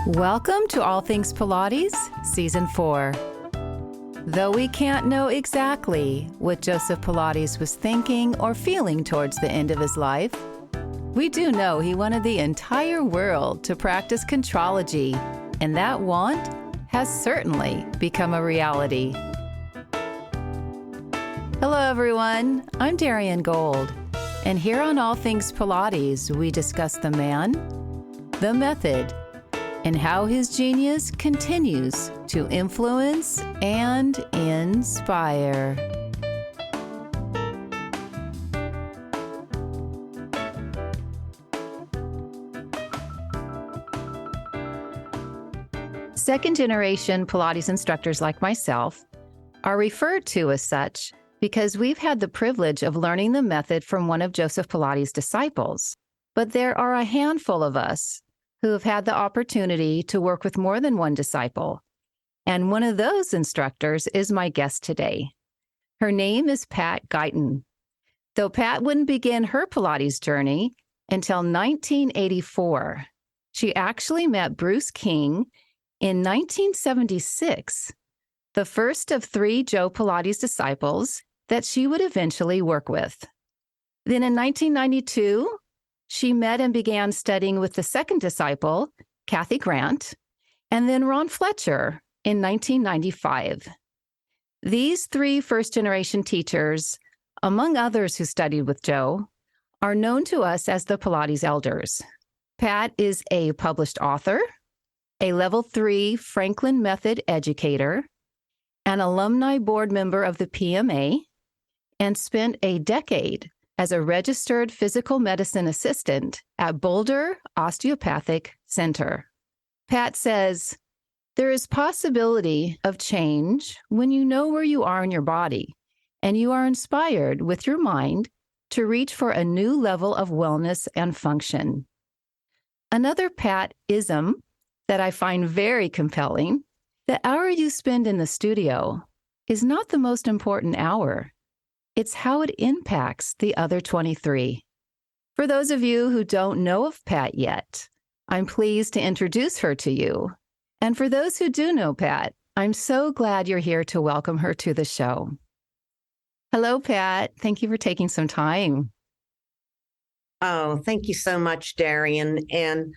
Welcome to All Things Pilates, Season 4. Though we can't know exactly what Joseph Pilates was thinking or feeling towards the end of his life, we do know he wanted the entire world to practice contrology, and that want has certainly become a reality. Hello, everyone. I'm Darian Gold, and here on All Things Pilates, we discuss the man, the method, and how his genius continues to influence and inspire. Second-generation Pilates instructors like myself are referred to as such because we've had the privilege of learning the method from one of Joseph Pilates' disciples. But there are a handful of us who have had the opportunity to work with more than one disciple. And one of those instructors is my guest today. Her name is Pat Guyton. Though Pat wouldn't begin her Pilates journey until 1984, she actually met Bruce King in 1976, the first of 3 Joe Pilates disciples that she would eventually work with. Then in 1992, she met and began studying with the second disciple, Kathy Grant, and then Ron Fletcher in 1995. These 3 first-generation teachers, among others who studied with Joe, are known to us as the Pilates Elders. Pat is a published author, a Level 3 Franklin Method educator, an alumni board member of the PMA, and spent a decade as a registered physical medicine assistant at Boulder Osteopathic Center. Pat says, there is possibility of change when you know where you are in your body and you are inspired with your mind to reach for a new level of wellness and function. Another Pat-ism that I find very compelling, the hour you spend in the studio is not the most important hour. It's how it impacts the other 23. For those of you who don't know of Pat yet, I'm pleased to introduce her to you. And for those who do know Pat, I'm so glad you're here to welcome her to the show. Hello, Pat. Thank you for taking some time. Oh, thank you so much, Darian. And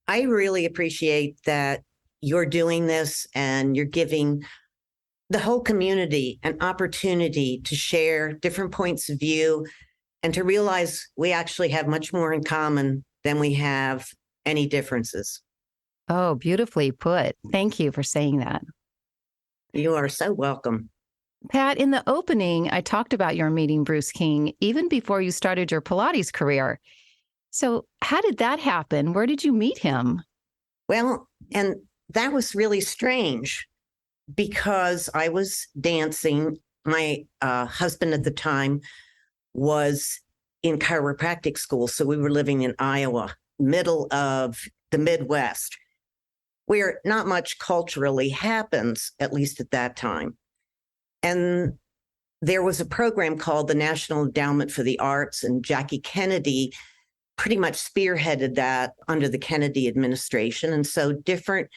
I really appreciate that you're doing this and you're giving the whole community an opportunity to share different points of view and to realize we actually have much more in common than we have any differences. Oh, beautifully put. Thank you for saying that. You are so welcome. Pat, in the opening, I talked about your meeting Bruce King even before you started your Pilates career. So how did that happen? Where did you meet him? Well, and that was really strange because I was dancing. My husband at the time was in chiropractic school. So we were living in Iowa, middle of the Midwest, where not much culturally happens, at least at that time. And there was a program called the National Endowment for the Arts, and Jackie Kennedy pretty much spearheaded that under the Kennedy administration. And so different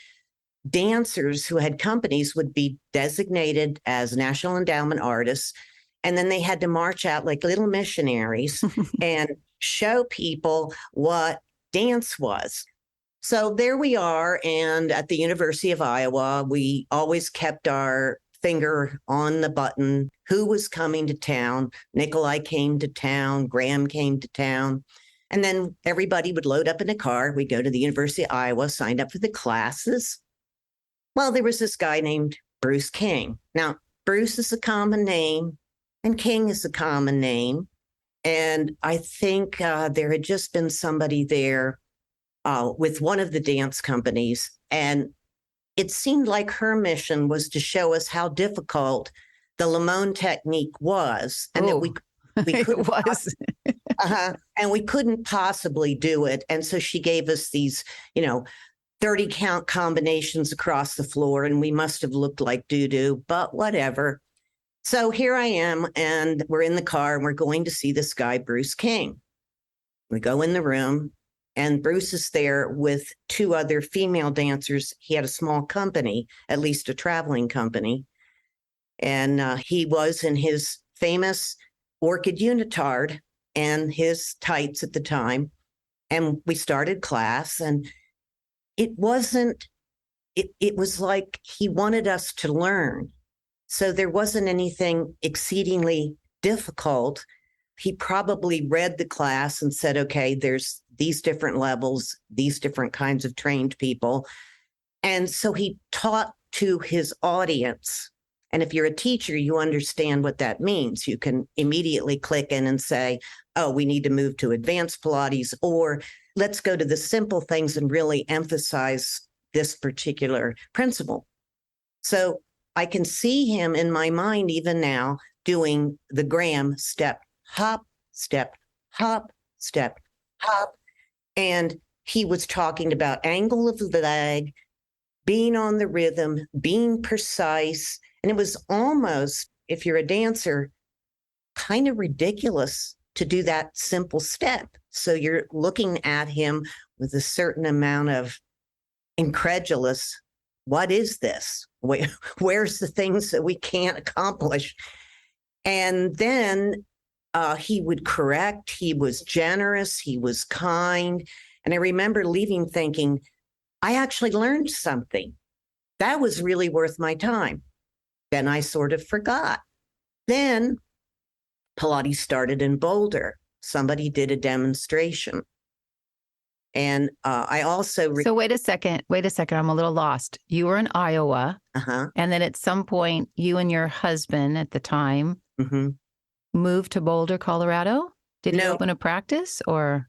dancers who had companies would be designated as National Endowment artists. And then they had to march out like little missionaries and show people what dance was. So there we are. And at the University of Iowa, we always kept our finger on the button. Who was coming to town? Nikolai came to town. Graham came to town. And then everybody would load up in a car. We'd go to the University of Iowa, signed up for the classes. Well, there was this guy named Bruce King. Now, Bruce is a common name and King is a common name. And I think there had just been somebody there with one of the dance companies. And it seemed like her mission was to show us how difficult the Limon technique was. And that we couldn't, and we couldn't possibly do it. And so she gave us these, 30 count combinations across the floor, and we must have looked like doo-doo, but whatever. So here I am, and we're in the car, and we're going to see this guy, Bruce King. We go in the room, And Bruce is there with two other female dancers. He had a small company, at least a traveling company. And he was in his famous orchid unitard and his tights at the time. And we started class, and it wasn't, it was like he wanted us to learn. So there wasn't anything exceedingly difficult. He probably read the class and said, okay, there's these different levels, these different kinds of trained people. And so he taught to his audience. And if you're a teacher, you understand what that means. You can immediately click in and say, oh, we need to move to advanced Pilates, or let's go to the simple things and really emphasize this particular principle. So I can see him in my mind even now doing the Graham step, hop, step, hop, step, hop. And he was talking about angle of the leg, being on the rhythm, being precise. And it was almost, if you're a dancer, kind of ridiculous to do that simple step. So you're looking at him with a certain amount of incredulous, what is this? Where's the things that we can't accomplish? And then he would correct. He was generous. He was kind. And I remember leaving thinking, I actually learned something. That was really worth my time. Then I sort of forgot. Then Pilates started in Boulder. Somebody did a demonstration. And I also... So wait a second. I'm a little lost. You were in Iowa. And then at some point, you and your husband at the time moved to Boulder, Colorado? Did you open a practice or?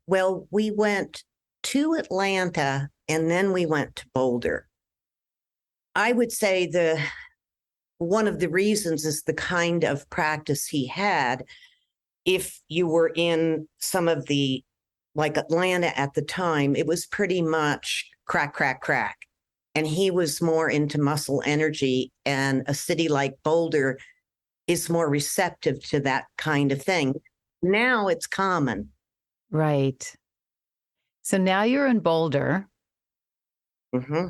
Well, we went to Atlanta and then we went to Boulder. I would say one of the reasons is the kind of practice he had. If you were in some of the, like Atlanta at the time, it was pretty much crack, crack, crack. And he was more into muscle energy, and a city like Boulder is more receptive to that kind of thing. Now it's common. Right. So now you're in Boulder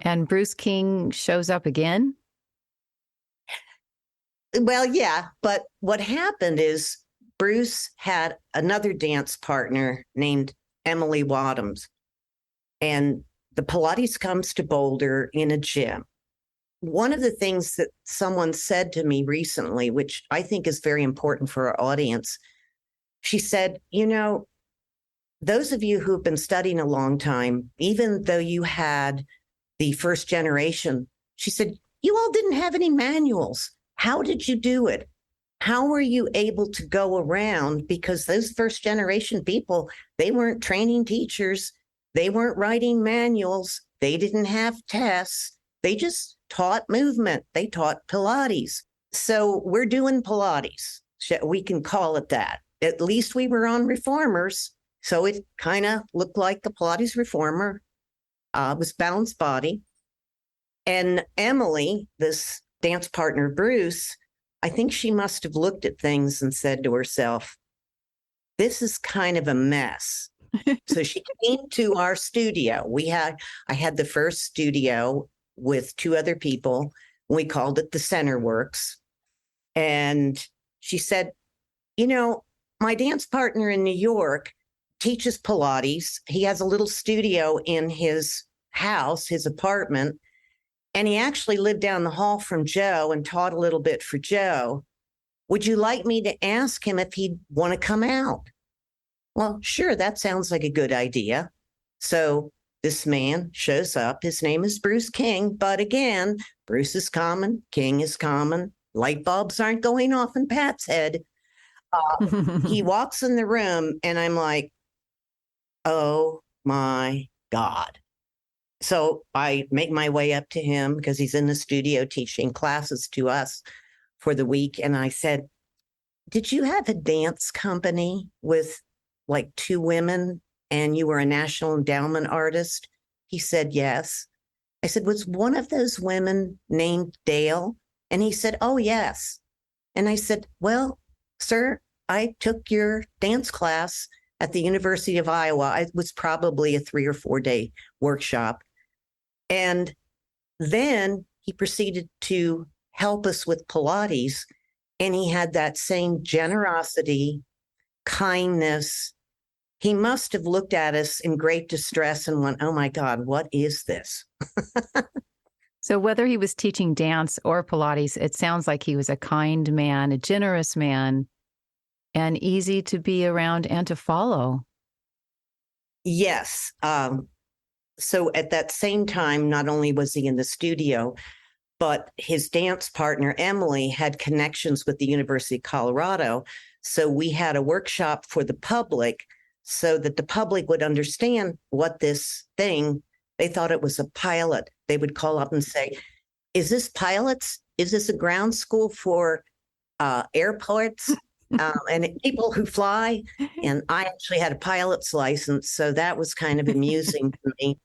and Bruce King shows up again? Well, yeah, but what happened is Bruce had another dance partner named Emily Wadhams, and the Pilates comes to Boulder in a gym. One of the things that someone said to me recently, which I think is very important for our audience, she said, you know, those of you who've been studying a long time, even though you had the first generation, she said, you all didn't have any manuals. How did you do it? How were you able to go around? Because those first generation people, they weren't training teachers. They weren't writing manuals. They didn't have tests. They just taught movement. They taught Pilates. So we're doing Pilates. We can call it that. At least we were on reformers. So it kind of looked like the Pilates reformer. Was balanced body. And Emily, this dance partner, Bruce, I think she must have looked at things and said to herself, this is kind of a mess. So she came to our studio. I had the first studio with two other people. We called it the Center Works. And she said, you know, my dance partner in New York teaches Pilates. He has a little studio in his house, his apartment. And he actually lived down the hall from Joe and taught a little bit for Joe. Would you like me to ask him if he'd want to come out? Well, sure, that sounds like a good idea. So this man shows up. His name is Bruce King. But again, Bruce is common. King is common. Light bulbs aren't going off in Pat's head. He walks in the room and I'm like, oh my God. So I make my way up to him because he's in the studio teaching classes to us for the week. And I said, did you have a dance company with like two women and you were a National Endowment artist? He said, yes. I said, was one of those women named Dale? And he said, oh, yes. And I said, well, sir, I took your dance class at the University of Iowa. It was probably a 3 or 4 day workshop. And then he proceeded to help us with Pilates. And he had that same generosity, kindness. He must have looked at us in great distress and went, oh my God, what is this? So whether he was teaching dance or Pilates, it sounds like he was a kind man, a generous man, and easy to be around and to follow. Yes. So at that same time, not only was he in the studio, but his dance partner, Emily, had connections with the University of Colorado. So we had a workshop for the public so that the public would understand what this thing, they thought it was a pilot. They would call up and say, is this pilots? Is this a ground school for airports and people who fly? And I actually had a pilot's license, so that was kind of amusing to me.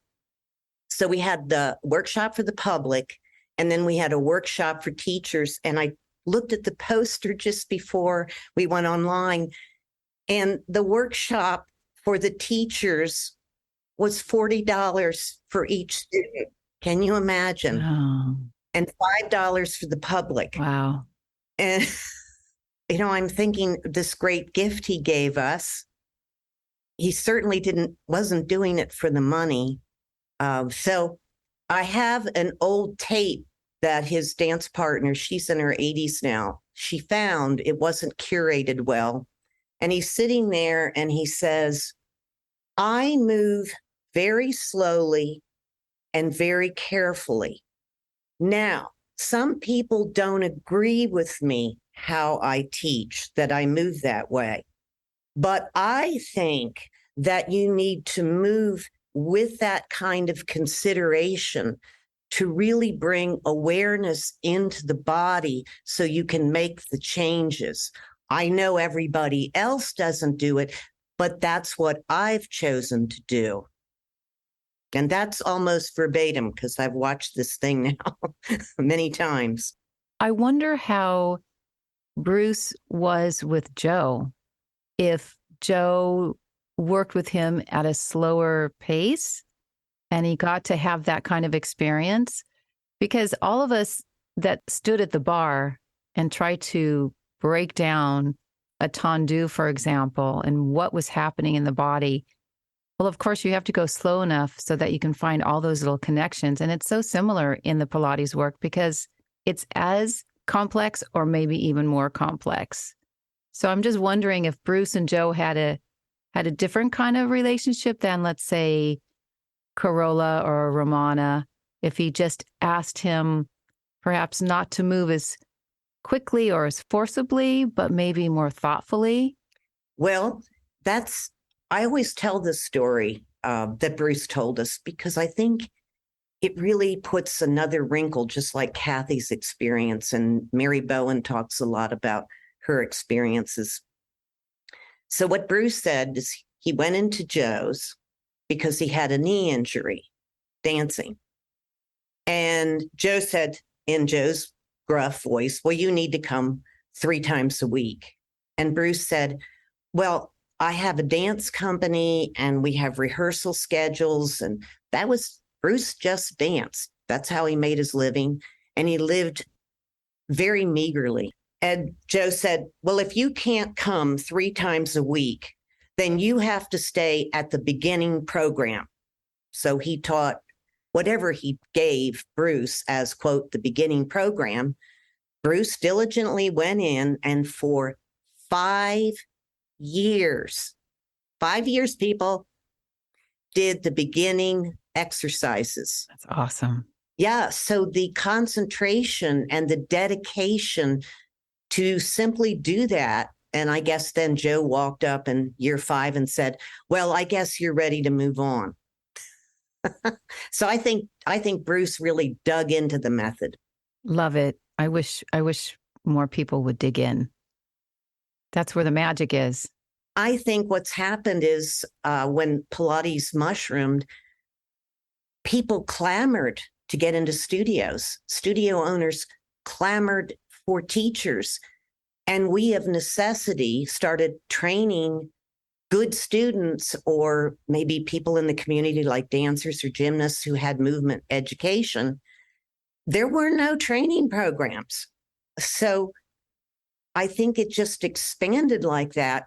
So we had the workshop for the public, and then we had a workshop for teachers. And I looked at the poster just before we went online, and the workshop for the teachers was $40 for each student. Can you imagine? Oh, And $5 for the public. wow. And, I'm thinking this great gift he gave us, he certainly wasn't doing it for the money. So I have an old tape that his dance partner, she's in her 80s now, she found. It wasn't curated well. And he's sitting there and he says, I move very slowly and very carefully. Now, some people don't agree with me how I teach, that I move that way. But I think that you need to move with that kind of consideration to really bring awareness into the body so you can make the changes. I know everybody else doesn't do it, but that's what I've chosen to do. And that's almost verbatim because I've watched this thing now many times. I wonder how Bruce was with Joe. If Joe worked with him at a slower pace and he got to have that kind of experience, because all of us that stood at the bar and tried to break down a tendu, for example, and what was happening in the body. Well, of course, you have to go slow enough so that you can find all those little connections. And it's so similar in the Pilates work because it's as complex or maybe even more complex. So I'm just wondering if Bruce and Joe had a different kind of relationship than, let's say, Corolla or Romana, if he just asked him perhaps not to move as quickly or as forcibly, but maybe more thoughtfully. Well, I always tell this story that Bruce told us because I think it really puts another wrinkle, just like Kathy's experience. And Mary Bowen talks a lot about her experiences. So what Bruce said is he went into Joe's because he had a knee injury dancing. And Joe said in Joe's gruff voice, well, you need to come 3 times a week. And Bruce said, well, I have a dance company and we have rehearsal schedules. And that was Bruce just danced. That's how he made his living. And he lived very meagerly. And Joe said, well, if you can't come 3 times a week, then you have to stay at the beginning program. So he taught whatever he gave Bruce as, quote, the beginning program. Bruce diligently went in and for 5 years, 5 years, people, did the beginning exercises. That's awesome. Yeah. So the concentration and the dedication to simply do that. And I guess then Joe walked up in year 5 and said, well, I guess you're ready to move on. So I think Bruce really dug into the method. Love it. I wish more people would dig in. That's where the magic is. I think what's happened is when Pilates mushroomed, people clamored to get into studios. Studio owners clamored for teachers. And we of necessity started training good students or maybe people in the community like dancers or gymnasts who had movement education, there were no training programs. So I think it just expanded like that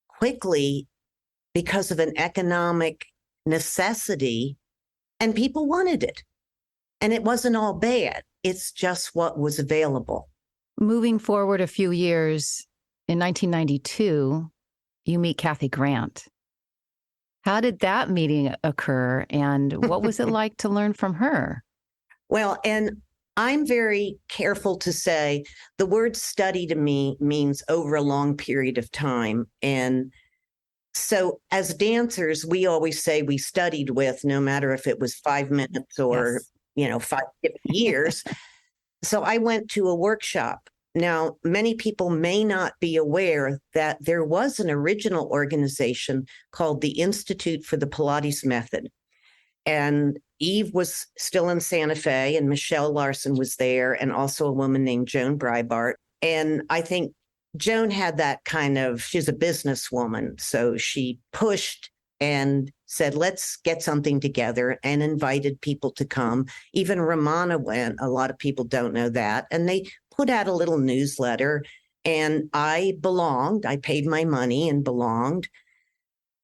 quickly because of an economic necessity, and people wanted it. And it wasn't all bad. It's just what was available. Moving forward a few years, in 1992, you meet Kathy Grant. How did that meeting occur, and what was it like to learn from her? Well, and I'm very careful to say the word study to me means over a long period of time. And so as dancers, we always say we studied with, no matter if it was 5 minutes or, Yes. 5 years. So I went to a workshop. Now, many people may not be aware that there was an original organization called the Institute for the Pilates Method. And Eve was still in Santa Fe, and Michelle Larson was there, and also a woman named Joan Breitbart. And I think Joan had that she's a businesswoman. So she pushed and said, let's get something together, and invited people to come. Even Romana went. A lot of people don't know that. And they put out a little newsletter, and I belonged. I paid my money and belonged.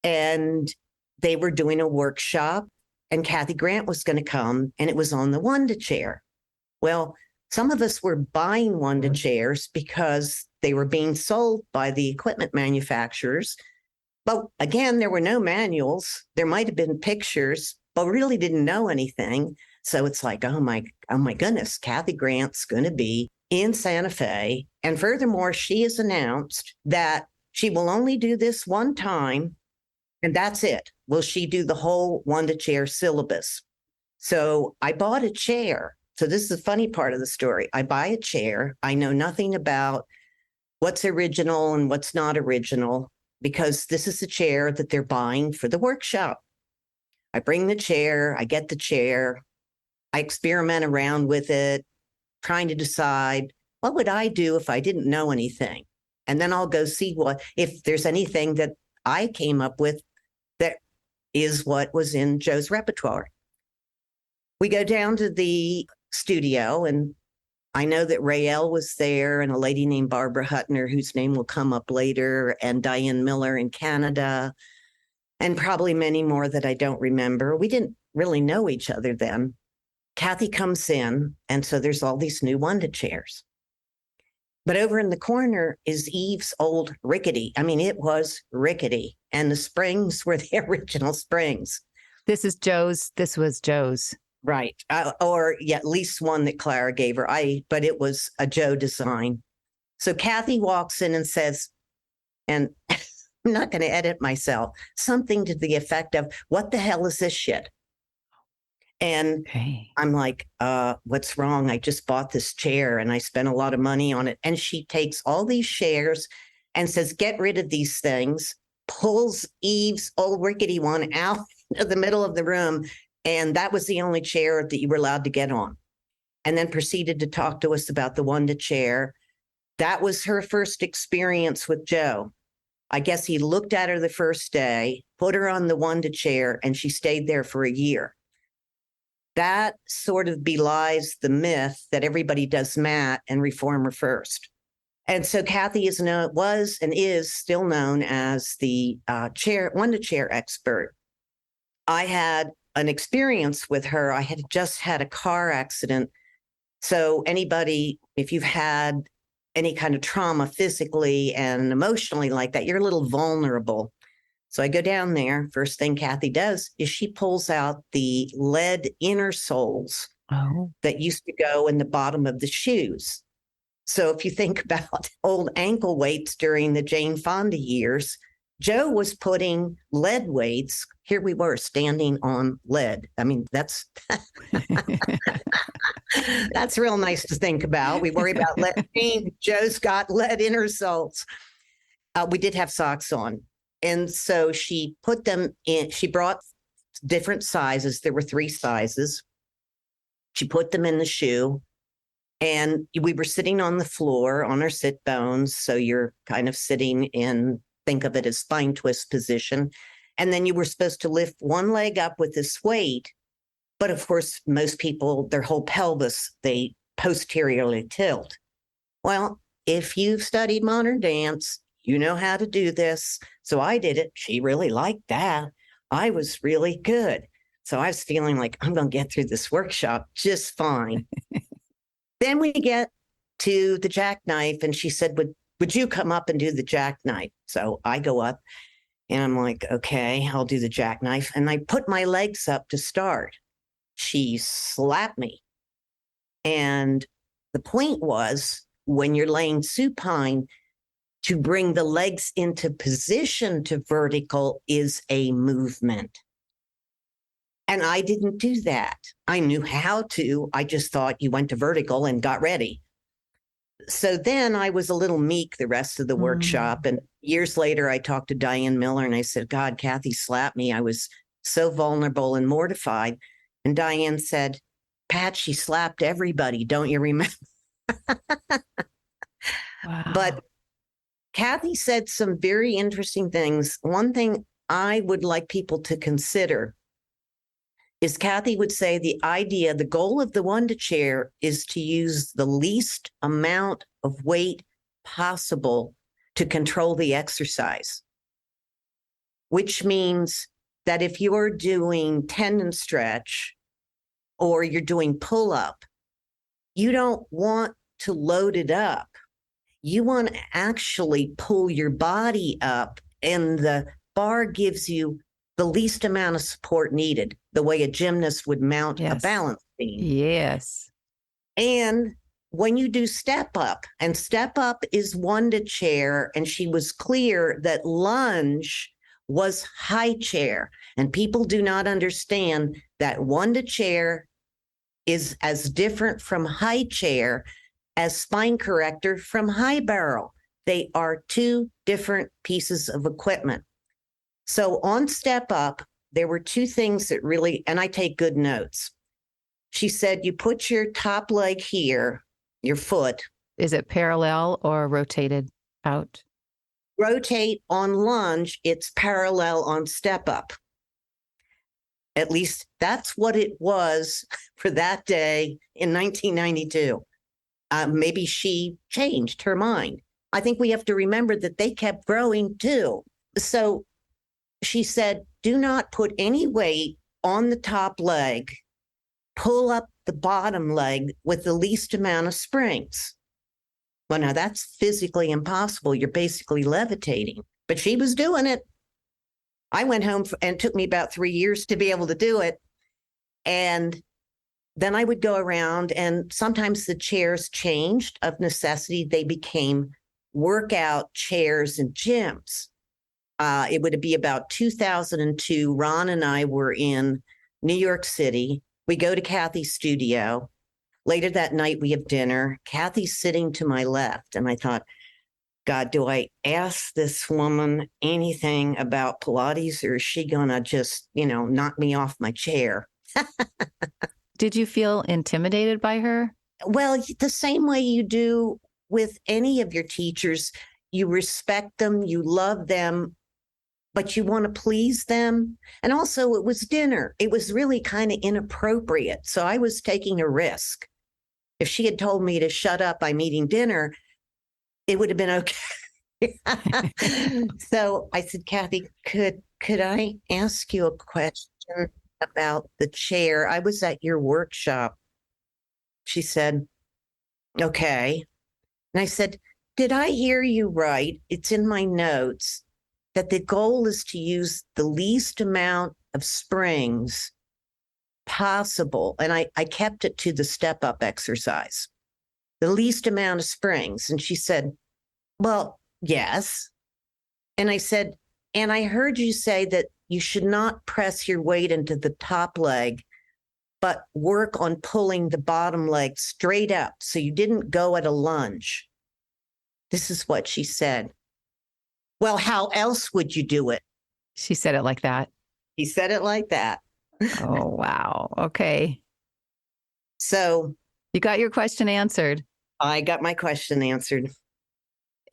And they were doing a workshop, and Kathy Grant was going to come, and it was on the Wanda chair. Well, some of us were buying Wanda chairs because they were being sold by the equipment manufacturers. But again, there were no manuals. There might have been pictures, but really didn't know anything. So it's like, oh my goodness, Kathy Grant's going to be in Santa Fe. And furthermore, she has announced that she will only do this one time, and that's it. Will she do the whole Wanda chair syllabus? So I bought a chair. So this is the funny part of the story. I buy a chair. I know nothing about what's original and what's not original, because this is the chair that they're buying for the workshop. I bring the chair, I get the chair, I experiment around with it, trying to decide what would I do if I didn't know anything. And then I'll go see if there's anything that I came up with that is what was in Joe's repertoire. We go down to the studio, and I know that Rael was there, and a lady named Barbara Hutner, whose name will come up later, and Diane Miller in Canada, and probably many more that I don't remember. We didn't really know each other then. Kathy comes in, and so there's all these new Wanda chairs. But over in the corner is Eve's old rickety. I mean, it was rickety, and the springs were the original springs. This was Joe's. Right. Or at least one that Clara gave her. But it was a Joe design. So Kathy walks in and says, and I'm not going to edit myself, something to the effect of, what the hell is this shit? And I'm like, what's wrong? I just bought this chair and I spent a lot of money on it. And she takes all these chairs and says, get rid of these things, pulls Eve's old rickety one out of the middle of the room. And that was the only chair that you were allowed to get on. And then proceeded to talk to us about the Wanda chair. That was her first experience with Joe. I guess he looked at her the first day, put her on the Wanda chair, and she stayed there for a year. That sort of belies the myth that everybody does mat and reformer first. And so Kathy was and is still known as the Wanda chair expert. I had an experience with her. I had just had a car accident. So anybody, if you've had any kind of trauma physically and emotionally like that, you're a little vulnerable. So I go down there. First thing Kathy does is she pulls out the lead inner soles that used to go in the bottom of the shoes. So if you think about old ankle weights during the Jane Fonda years, Joe was putting lead weights. Here we were standing on lead. I mean, that's that's real nice to think about. We worry about lead paint. Joe's got lead inner soles. We did have socks on. And so she put them in. She brought different sizes. There were 3 sizes. She put them in the shoe. And we were sitting on the floor on our sit bones. So you're kind of sitting in think of it as spine twist position. And then you were supposed to lift one leg up with this weight. But of course, most people, their whole pelvis, they posteriorly tilt. Well, if you've studied modern dance, you know how to do this. So I did it. She really liked that. I was really good. So I was feeling like I'm going to get through this workshop just fine. Then we get to the jackknife, and she said, would you come up and do the jackknife? So I go up and I'm like, okay, I'll do the jackknife. And I put my legs up to start. She slapped me. And the point was, when you're laying supine, to bring the legs into position to vertical is a movement. And I didn't do that. I knew how to. I just thought you went to vertical and got ready. So then I was a little meek the rest of the workshop. And years later, I talked to Diane Miller and I said, God, Kathy slapped me. I was so vulnerable and mortified. And Diane said, Pat, she slapped everybody. Don't you remember? Wow. But Kathy said some very interesting things. One thing I would like people to consider is Kathy would say the goal of the Wanda chair is to use the least amount of weight possible to control the exercise, which means that if you're doing tendon stretch or you're doing pull-up, you don't want to load it up. You want to actually pull your body up, and the bar gives you the least amount of support needed, the way a gymnast would mount a balance beam. Yes. And when you do step up, and step up is Wanda chair, and she was clear that lunge was high chair. And people do not understand that Wanda chair is as different from high chair as spine corrector from high barrel. They are two different pieces of equipment. So on step up, there were two things that really, and I take good notes. She said, you put your top leg here, your foot. Is it parallel or rotated out? Rotate on lunge, it's parallel on step up. At least that's what it was for that day in 1992. Maybe she changed her mind. I think we have to remember that they kept growing too. So she said, do not put any weight on the top leg. Pull up the bottom leg with the least amount of springs. Well, now that's physically impossible. You're basically levitating. But she was doing it. I went home and it took me about 3 years to be able to do it. And then I would go around, and sometimes the chairs changed of necessity. They became workout chairs in gyms. It would be about 2002. Ron and I were in New York City. We go to Kathy's studio. Later that night, we have dinner. Kathy's sitting to my left. And I thought, God, do I ask this woman anything about Pilates, or is she going to just, knock me off my chair? Did you feel intimidated by her? Well, the same way you do with any of your teachers. You respect them, you love them, but you want to please them. And also, it was dinner. It was really kind of inappropriate. So I was taking a risk. If she had told me to shut up, I'm eating dinner, it would have been okay. So I said, Kathy, could I ask you a question about the chair? I was at your workshop. She said, okay. And I said, did I hear you right? It's in my notes that the goal is to use the least amount of springs possible. And I kept it to the step up exercise, the least amount of springs. And she said, well, yes. And I said, and I heard you say that you should not press your weight into the top leg, but work on pulling the bottom leg straight up. So you didn't go at a lunge. This is what she said. Well, how else would you do it? She said it like that. He said it like that. Oh, wow. Okay. So you got your question answered. I got my question answered.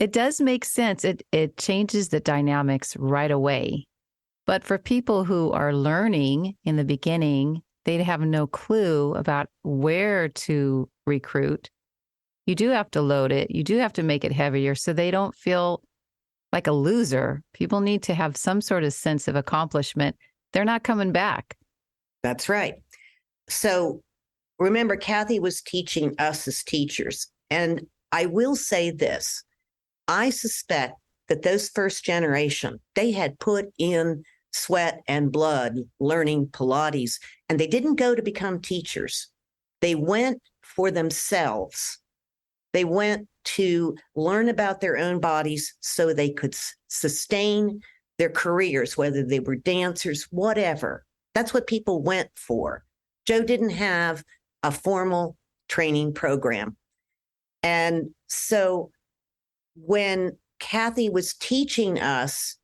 It does make sense. It changes the dynamics right away. But for people who are learning in the beginning, they have no clue about where to recruit. You do have to load it. You do have to make it heavier so they don't feel like a loser. People need to have some sort of sense of accomplishment. They're not coming back. That's right. So remember, Kathy was teaching us as teachers. And I will say this, I suspect that those first generation, they had put in sweat and blood learning Pilates, and they didn't go to become teachers. They went for themselves. They went to learn about their own bodies so they could sustain their careers, whether they were dancers, whatever. That's what people went for. Joe didn't have a formal training program. And so when Kathy was teaching us,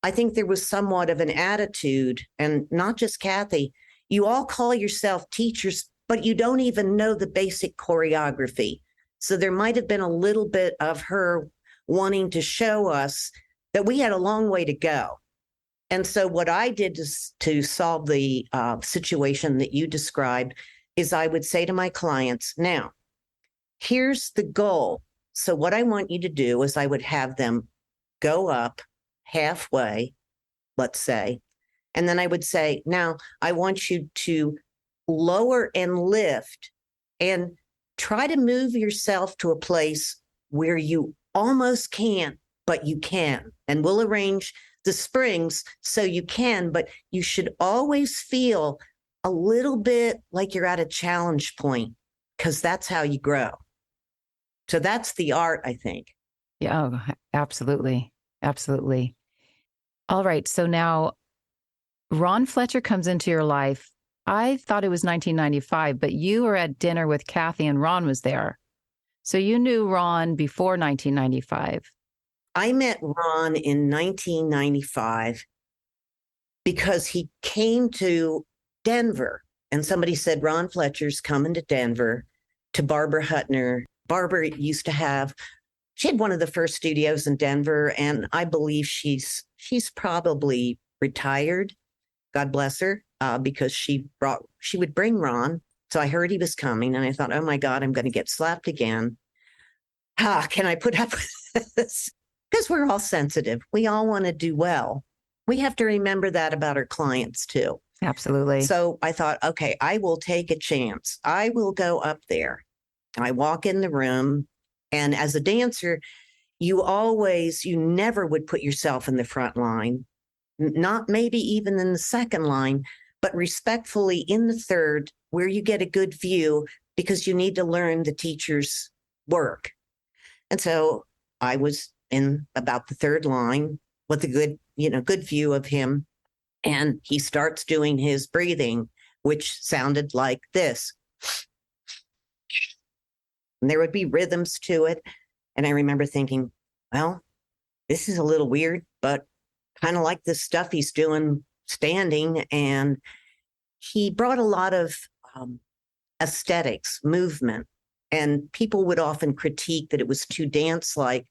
I think there was somewhat of an attitude, and not just Kathy, you all call yourself teachers, but you don't even know the basic choreography. So there might have been a little bit of her wanting to show us that we had a long way to go. And so what I did to solve the situation that you described is I would say to my clients, now, here's the goal. So what I want you to do is I would have them go up halfway, let's say, and then I would say, now I want you to lower and lift and try to move yourself to a place where you almost can't, but you can. And we'll arrange the springs so you can, but you should always feel a little bit like you're at a challenge point, because that's how you grow. So that's the art, I think. Yeah, oh, absolutely. Absolutely. All right. So now Ron Fletcher comes into your life. I thought it was 1995, but you were at dinner with Kathy and Ron was there. So you knew Ron before 1995. I met Ron in 1995 because he came to Denver, and somebody said, Ron Fletcher's coming to Denver to Barbara Huttner. Barbara used to have, she had one of the first studios in Denver, and I believe she's probably retired. God bless her, because she would bring Ron. So I heard he was coming, and I thought, oh my God, I'm going to get slapped again. Can I put up with this? Because we're all sensitive. We all want to do well. We have to remember that about our clients too. Absolutely. So I thought, okay, I will take a chance. I will go up there. I walk in the room, and as a dancer, you never would put yourself in the front line, not maybe even in the second line, but respectfully in the third, where you get a good view, because you need to learn the teacher's work. And so I was in about the third line with a good view of him. And he starts doing his breathing, which sounded like this. And there would be rhythms to it. And I remember thinking, well, this is a little weird, but kind of like the stuff he's doing standing. And he brought a lot of aesthetics, movement. And people would often critique that it was too dance-like.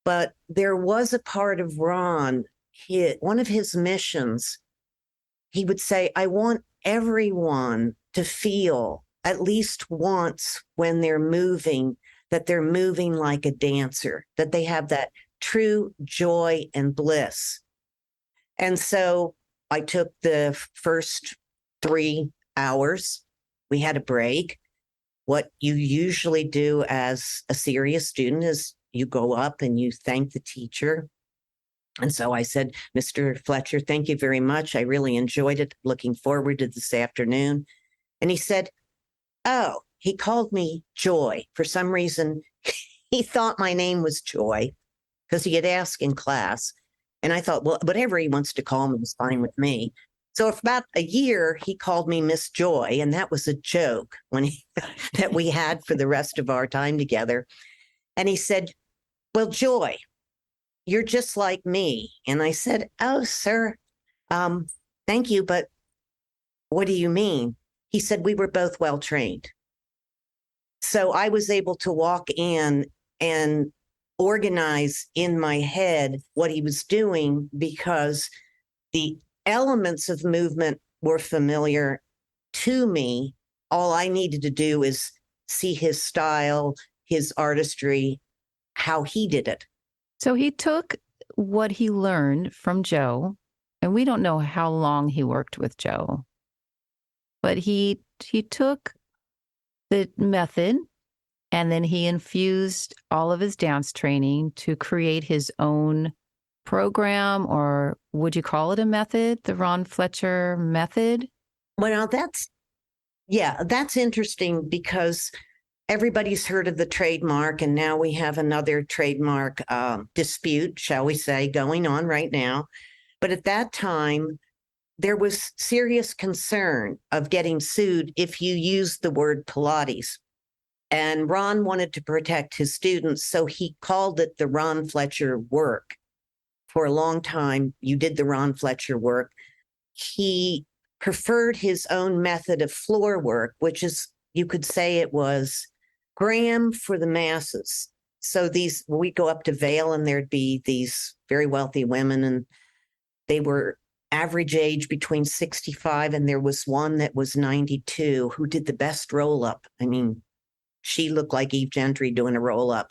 But there was a part of Ron, one of his missions, he would say, I want everyone to feel at least once when they're moving, that they're moving like a dancer, that they have that true joy and bliss. And so I took the first 3 hours. We had a break. What you usually do as a serious student is you go up and you thank the teacher. And so I said, Mr. Fletcher, thank you very much. I really enjoyed it. Looking forward to this afternoon. And he said, oh, he called me Joy. For some reason, he thought my name was Joy because he had asked in class. And I thought, well, whatever he wants to call me is fine with me. So for about a year, he called me Miss Joy. And that was a joke that we had for the rest of our time together. And he said, well, Joy, you're just like me. And I said, oh, sir, thank you. But what do you mean? He said, we were both well trained. So I was able to walk in and organize in my head what he was doing because the elements of movement were familiar to me. All I needed to do is see his style, his artistry, how he did it. So he took what he learned from Joe, and we don't know how long he worked with Joe, but he took the method and then he infused all of his dance training to create his own program, or would you call it a method, the Ron Fletcher method? Well, that's interesting because everybody's heard of the trademark, and now we have another trademark dispute, shall we say, going on right now. But at that time, there was serious concern of getting sued if you used the word Pilates. And Ron wanted to protect his students, so he called it the Ron Fletcher work. For a long time, you did the Ron Fletcher work. He preferred his own method of floor work, which is, you could say it was Graham for the masses. So we go up to Vail and there'd be these very wealthy women, and they were average age between 65, and there was one that was 92 who did the best roll up. I mean, she looked like Eve Gentry doing a roll up.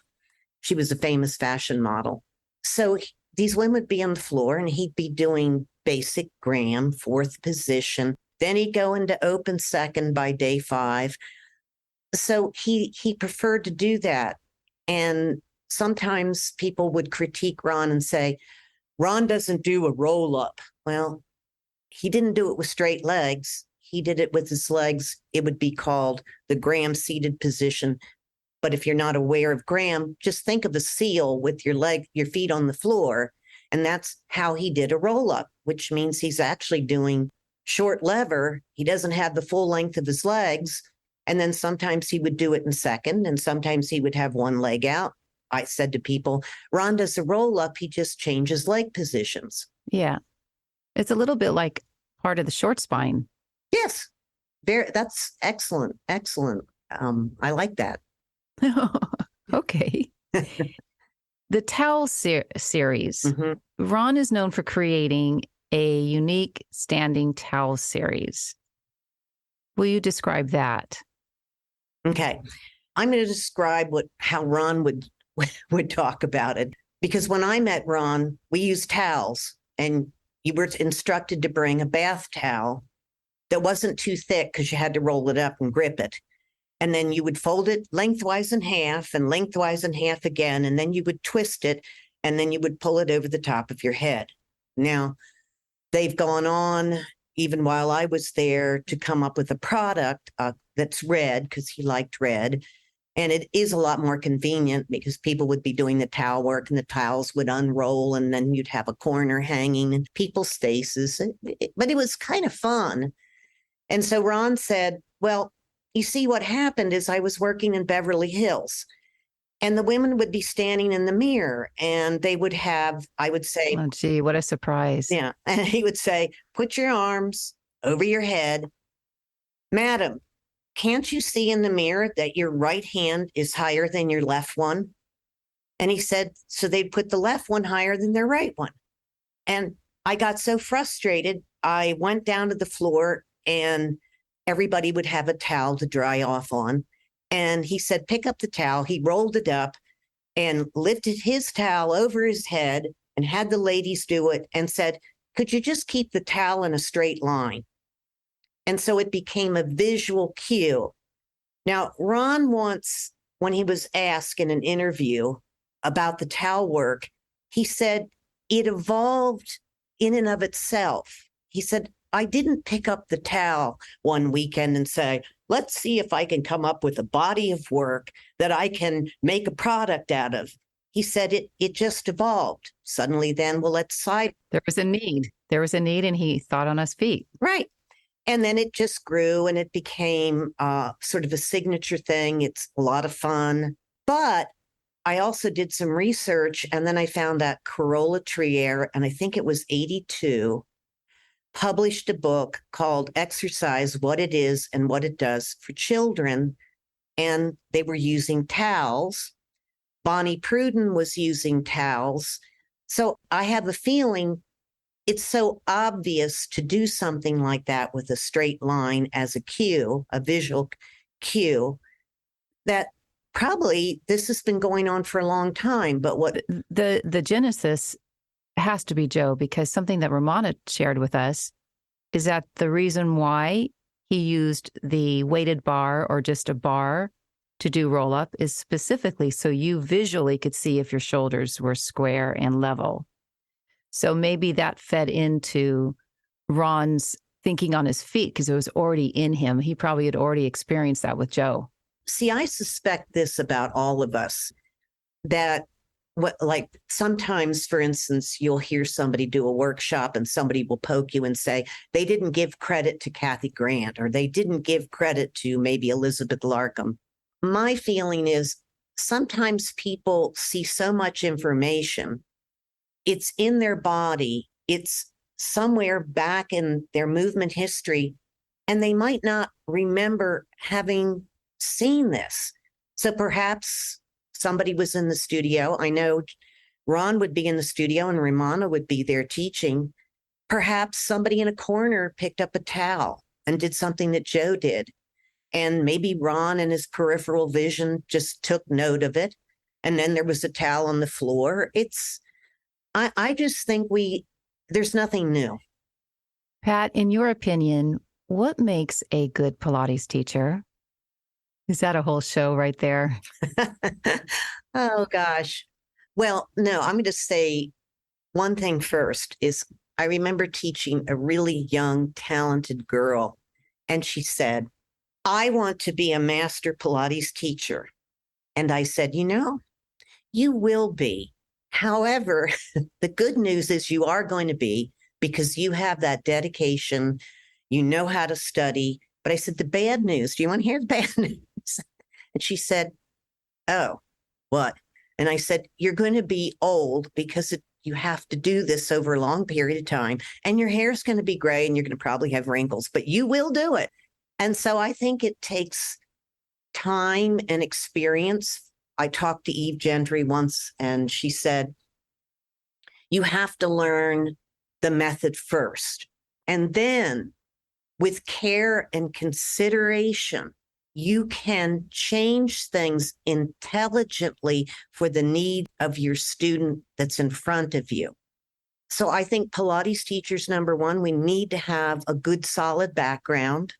She was a famous fashion model. So these women would be on the floor and he'd be doing basic Graham, fourth position. Then he'd go into open second by day 5. So he preferred to do that. And sometimes people would critique Ron and say, Ron doesn't do a roll up. Well, he didn't do it with straight legs. He did it with his legs. It would be called the Graham seated position. But if you're not aware of Graham, just think of a seal with your feet on the floor. And that's how he did a roll up, which means he's actually doing short lever. He doesn't have the full length of his legs. And then sometimes he would do it in second, and sometimes he would have one leg out. I said to people, Ron does a roll up, he just changes leg positions. Yeah. It's a little bit like part of the short spine. Yes. That's excellent. Excellent. I like that. Okay. The towel series. Mm-hmm. Ron is known for creating a unique standing towel series. Will you describe that? Okay. I'm going to describe how Ron would talk about it. Because when I met Ron, we used towels, and you were instructed to bring a bath towel that wasn't too thick because you had to roll it up and grip it. And then you would fold it lengthwise in half and lengthwise in half again. And then you would twist it, and then you would pull it over the top of your head. Now, they've gone on, even while I was there, to come up with a product that's red, because he liked red. And it is a lot more convenient because people would be doing the towel work and the towels would unroll, and then you'd have a corner hanging in people's faces. But it was kind of fun. And so Ron said, well, you see, what happened is I was working in Beverly Hills, and the women would be standing in the mirror, and they would have, I would say, oh, gee, what a surprise. Yeah. And he would say, put your arms over your head. Madam, can't you see in the mirror that your right hand is higher than your left one? And he said, so they'd put the left one higher than their right one. And I got so frustrated, I went down to the floor, and everybody would have a towel to dry off on. And he said, pick up the towel. He rolled it up and lifted his towel over his head and had the ladies do it and said, could you just keep the towel in a straight line? And so it became a visual cue. Now, Ron once, when he was asked in an interview about the towel work, he said it evolved in and of itself. He said, I didn't pick up the towel one weekend and say, let's see if I can come up with a body of work that I can make a product out of. He said it just evolved. Suddenly then, well, let's side. There was a need. There was a need, and he thought on his feet. Right. And then it just grew, and it became sort of a signature thing. It's a lot of fun. But I also did some research, and then I found that Corolla Trier, and I think it was 82, published a book called Exercise, What It Is and What It Does for Children. And they were using towels, Bonnie Pruden was using towels. So I have a feeling it's so obvious to do something like that with a straight line as a cue, a visual cue, that probably this has been going on for a long time. But what The genesis has to be, Joe, because something that Ramona shared with us is that the reason why he used the weighted bar or just a bar to do roll up is specifically so you visually could see if your shoulders were square and level. So maybe that fed into Ron's thinking on his feet because it was already in him. He probably had already experienced that with Joe. See, I suspect this about all of us, that like sometimes, for instance, you'll hear somebody do a workshop and somebody will poke you and say, they didn't give credit to Kathy Grant, or they didn't give credit to maybe Elizabeth Larkham. My feeling is sometimes people see so much information, it's in their body, it's somewhere back in their movement history, and they might not remember having seen this. So perhaps somebody was in the studio. I know Ron would be in the studio and Ramona would be there teaching. Perhaps somebody in a corner picked up a towel and did something that Joe did. And maybe Ron in his peripheral vision just took note of it. And then there was a towel on the floor. I just think there's nothing new. Pat, in your opinion, what makes a good Pilates teacher? Is that a whole show right there? Oh, gosh. Well, no, I'm going to say one thing first is I remember teaching a really young, talented girl, and she said, I want to be a master Pilates teacher. And I said, you will be. However, the good news is you are going to be, because you have that dedication, you know how to study. But I said, the bad news, do you want to hear the bad news? And she said, oh, what? And I said, you're going to be old because you have to do this over a long period of time. And your hair's going to be gray and you're going to probably have wrinkles, but you will do it. And so I think it takes time and experience. I talked to Eve Gentry once, and she said, you have to learn the method first. And then with care and consideration, you can change things intelligently for the need of your student that's in front of you. So I think Pilates teachers, number one, we need to have a good, solid background.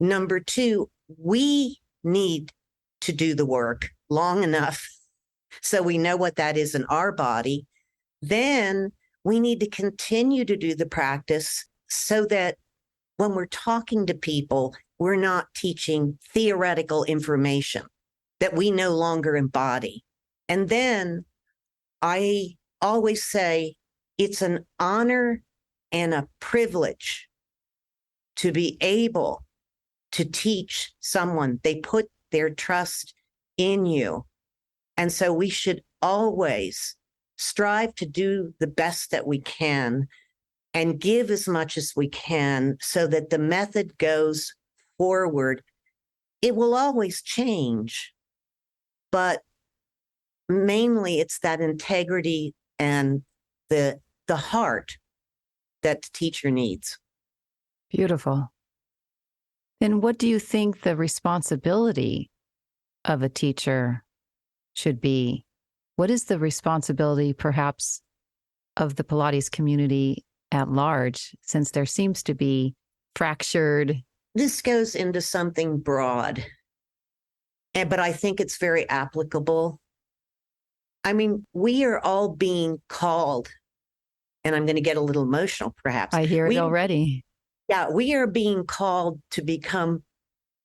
Number two, we need to do the work long enough so we know what that is in our body. Then we need to continue to do the practice so that when we're talking to people, we're not teaching theoretical information that we no longer embody. And then I always say it's an honor and a privilege to be able to teach someone. They put their trust in you. And so we should always strive to do the best that we can and give as much as we can so that the method goes forward. It will always change, but mainly it's that integrity and the heart that the teacher needs. Beautiful. Then what do you think the responsibility of a teacher should be? What is the responsibility, perhaps, of the Pilates community at large, since there seems to be fractured? This goes into something broad, but I think it's very applicable. I mean, we are all being called, and I'm going to get a little emotional, perhaps. I hear it already. Yeah, we are being called to become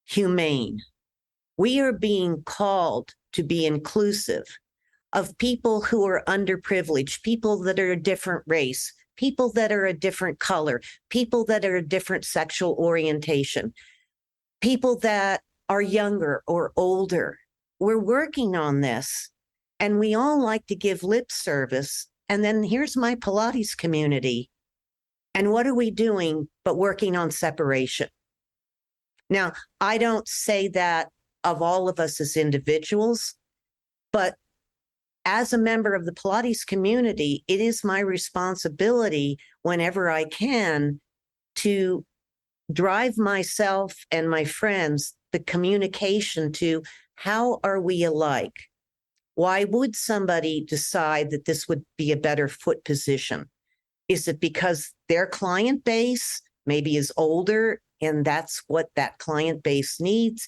humane. We are being called to be inclusive of people who are underprivileged, people that are a different race, people that are a different color, people that are a different sexual orientation, people that are younger or older. We're working on this, and we all like to give lip service. And then here's my Pilates community. And what are we doing but working on separation? Now, I don't say that of all of us as individuals, but as a member of the Pilates community, it is my responsibility whenever I can to drive myself and my friends the communication to how are we alike? Why would somebody decide that this would be a better foot position? Is it because their client base maybe is older and that's what that client base needs?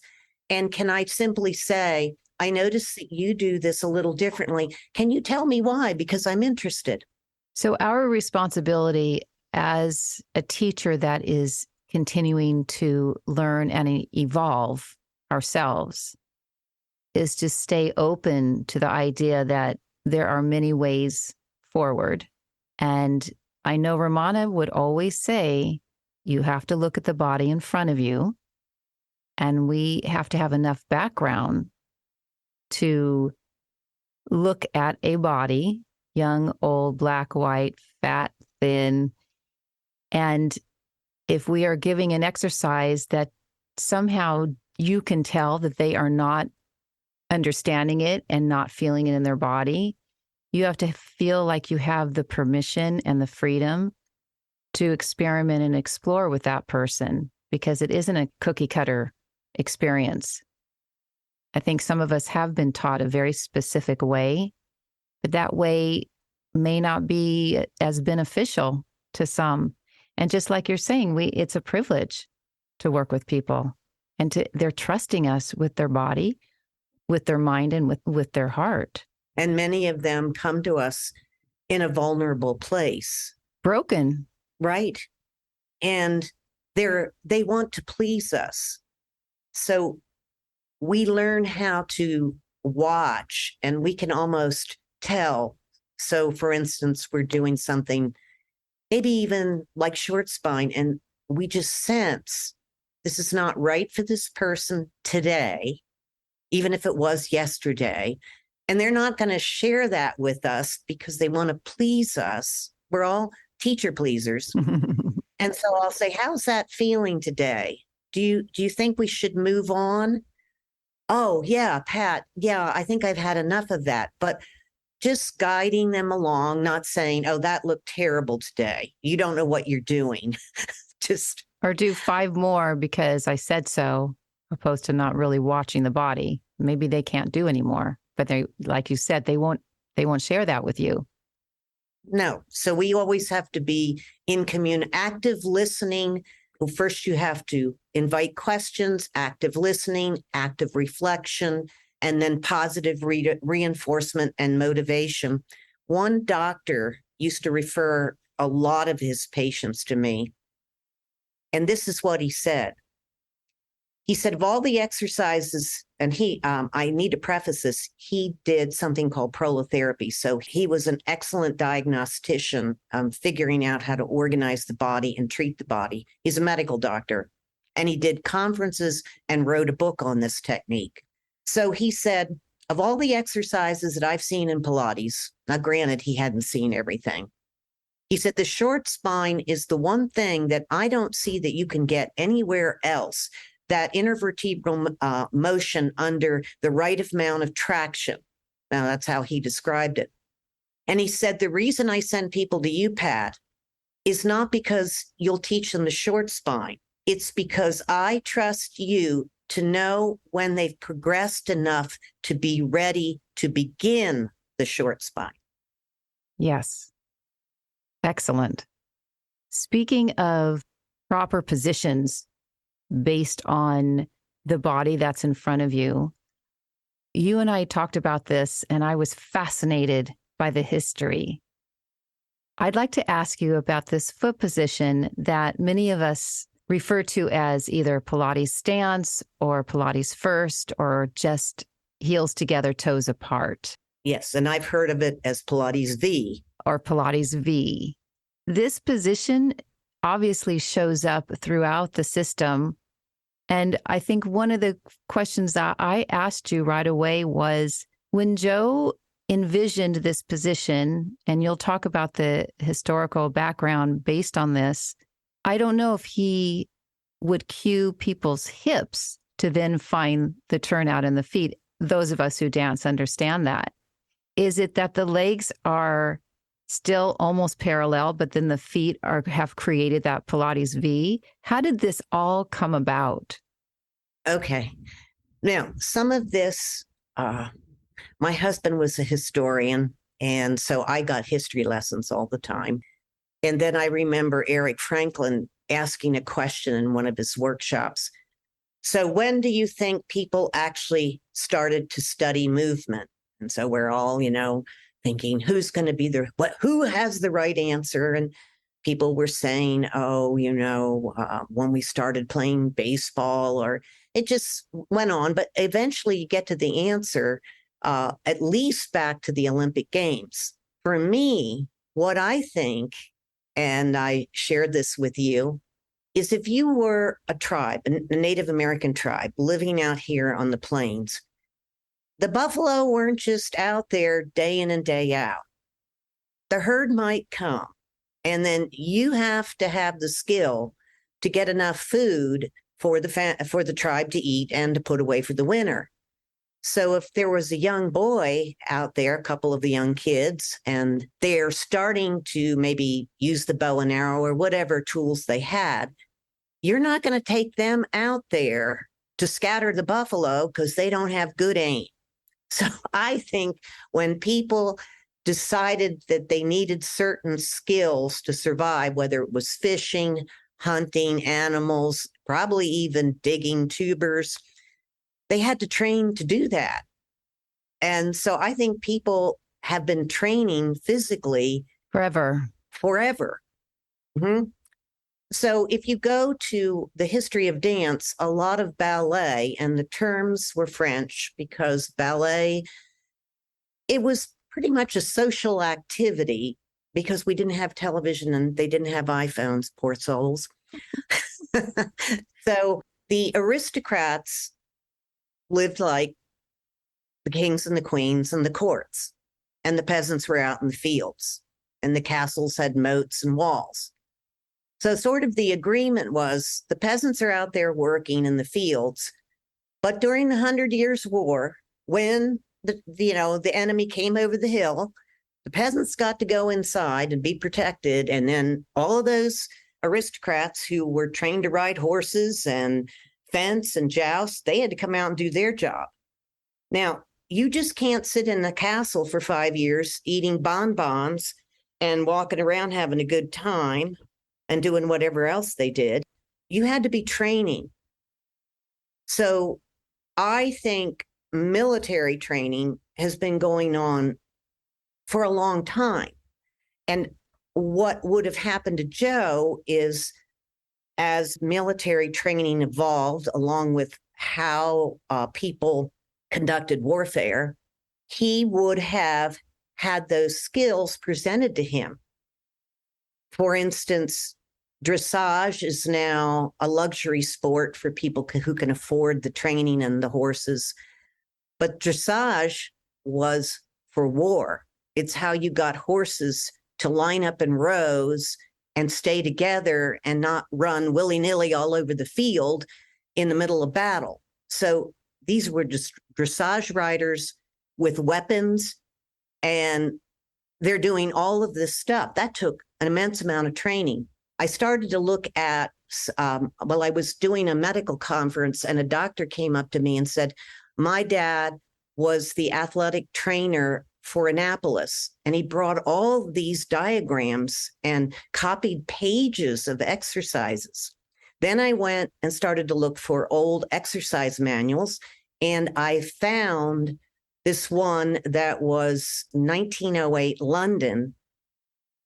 And can I simply say, I notice that you do this a little differently. Can you tell me why? Because I'm interested. So our responsibility as a teacher that is continuing to learn and evolve ourselves is to stay open to the idea that there are many ways forward. And I know Romana would always say, you have to look at the body in front of you. And we have to have enough background to look at a body, young, old, black, white, fat, thin. And if we are giving an exercise that somehow you can tell that they are not understanding it and not feeling it in their body, you have to feel like you have the permission and the freedom to experiment and explore with that person, because it isn't a cookie cutter experience. I think some of us have been taught a very specific way, but that way may not be as beneficial to some. And just like you're saying, it's a privilege to work with people, and they're trusting us with their body, with their mind, and with their heart. And many of them come to us in a vulnerable place. Broken. Right. And they want to please us. So we learn how to watch, and we can almost tell. So for instance, we're doing something, maybe even like short spine, and we just sense this is not right for this person today, even if it was yesterday. And they're not going to share that with us because they want to please us. We're all teacher pleasers. And so I'll say, how's that feeling today? Do you think we should move on? Oh, yeah, Pat. Yeah, I think I've had enough of that. But just guiding them along, not saying, oh, that looked terrible today. You don't know what you're doing. Or do 5 more because I said so, opposed to not really watching the body. Maybe they can't do anymore, but they, like you said, they won't share that with you. No. So we always have to be in active listening. Well, first you have to invite questions, active listening, active reflection, and then positive reinforcement and motivation. One doctor used to refer a lot of his patients to me, and this is what he said. He said, of all the exercises, and I need to preface this, he did something called prolotherapy. So he was an excellent diagnostician, figuring out how to organize the body and treat the body. He's a medical doctor, and he did conferences and wrote a book on this technique. So he said, of all the exercises that I've seen in Pilates, now granted, he hadn't seen everything. He said, the short spine is the one thing that I don't see that you can get anywhere else. That intervertebral motion under the right amount of traction. Now, that's how he described it. And he said, the reason I send people to you, Pat, is not because you'll teach them the short spine. It's because I trust you to know when they've progressed enough to be ready to begin the short spine. Yes. Excellent. Speaking of proper positions, based on the body that's in front of you. You and I talked about this, and I was fascinated by the history. I'd like to ask you about this foot position that many of us refer to as either Pilates stance or Pilates first, or just heels together, toes apart. Yes, and I've heard of it as Pilates V. Or Pilates V. This position obviously shows up throughout the system. And I think one of the questions that I asked you right away was, when Joe envisioned this position, and you'll talk about the historical background based on this, I don't know if he would cue people's hips to then find the turnout in the feet. Those of us who dance understand that. Is it that the legs are still almost parallel, but then the feet have created that Pilates V? How did this all come about? Okay. Now, some of this, my husband was a historian, and so I got history lessons all the time. And then I remember Eric Franklin asking a question in one of his workshops. So when do you think people actually started to study movement? And so we're all, thinking who's going to be who has the right answer? And people were saying, when we started playing baseball, or it just went on. But eventually you get to the answer, at least back to the Olympic Games. For me, what I think, and I shared this with you, is if you were a tribe, a Native American tribe living out here on the plains, the buffalo weren't just out there day in and day out. The herd might come, and then you have to have the skill to get enough food for the tribe to eat and to put away for the winter. So if there was a young boy out there, a couple of the young kids, and they're starting to maybe use the bow and arrow or whatever tools they had, you're not going to take them out there to scatter the buffalo because they don't have good aim. So I think when people decided that they needed certain skills to survive, whether it was fishing, hunting animals, probably even digging tubers, they had to train to do that. And so I think people have been training physically Forever. Mm-hmm. So if you go to the history of dance, a lot of ballet, and the terms were French because ballet, it was pretty much a social activity because we didn't have television and they didn't have iPhones, poor souls. So the aristocrats lived like the kings and the queens and the courts, and the peasants were out in the fields, and the castles had moats and walls. So sort of the agreement was the peasants are out there working in the fields, but during the 100 Years' War, when the enemy came over the hill, the peasants got to go inside and be protected, and then all of those aristocrats who were trained to ride horses and fence and joust, they had to come out and do their job. Now, you just can't sit in the castle for 5 years eating bonbons and walking around having a good time and doing whatever else they did. You had to be training. So I think military training has been going on for a long time. And what would have happened to Joe is, as military training evolved along with how people conducted warfare, he would have had those skills presented to him. For instance, dressage is now a luxury sport for people who can afford the training and the horses. But dressage was for war. It's how you got horses to line up in rows and stay together and not run willy-nilly all over the field in the middle of battle. So these were just dressage riders with weapons, and they're doing all of this stuff. That took an immense amount of training. I started to look at, I was doing a medical conference, and a doctor came up to me and said, my dad was the athletic trainer for Annapolis, and he brought all these diagrams and copied pages of exercises. Then I went and started to look for old exercise manuals, and I found this one that was 1908 London,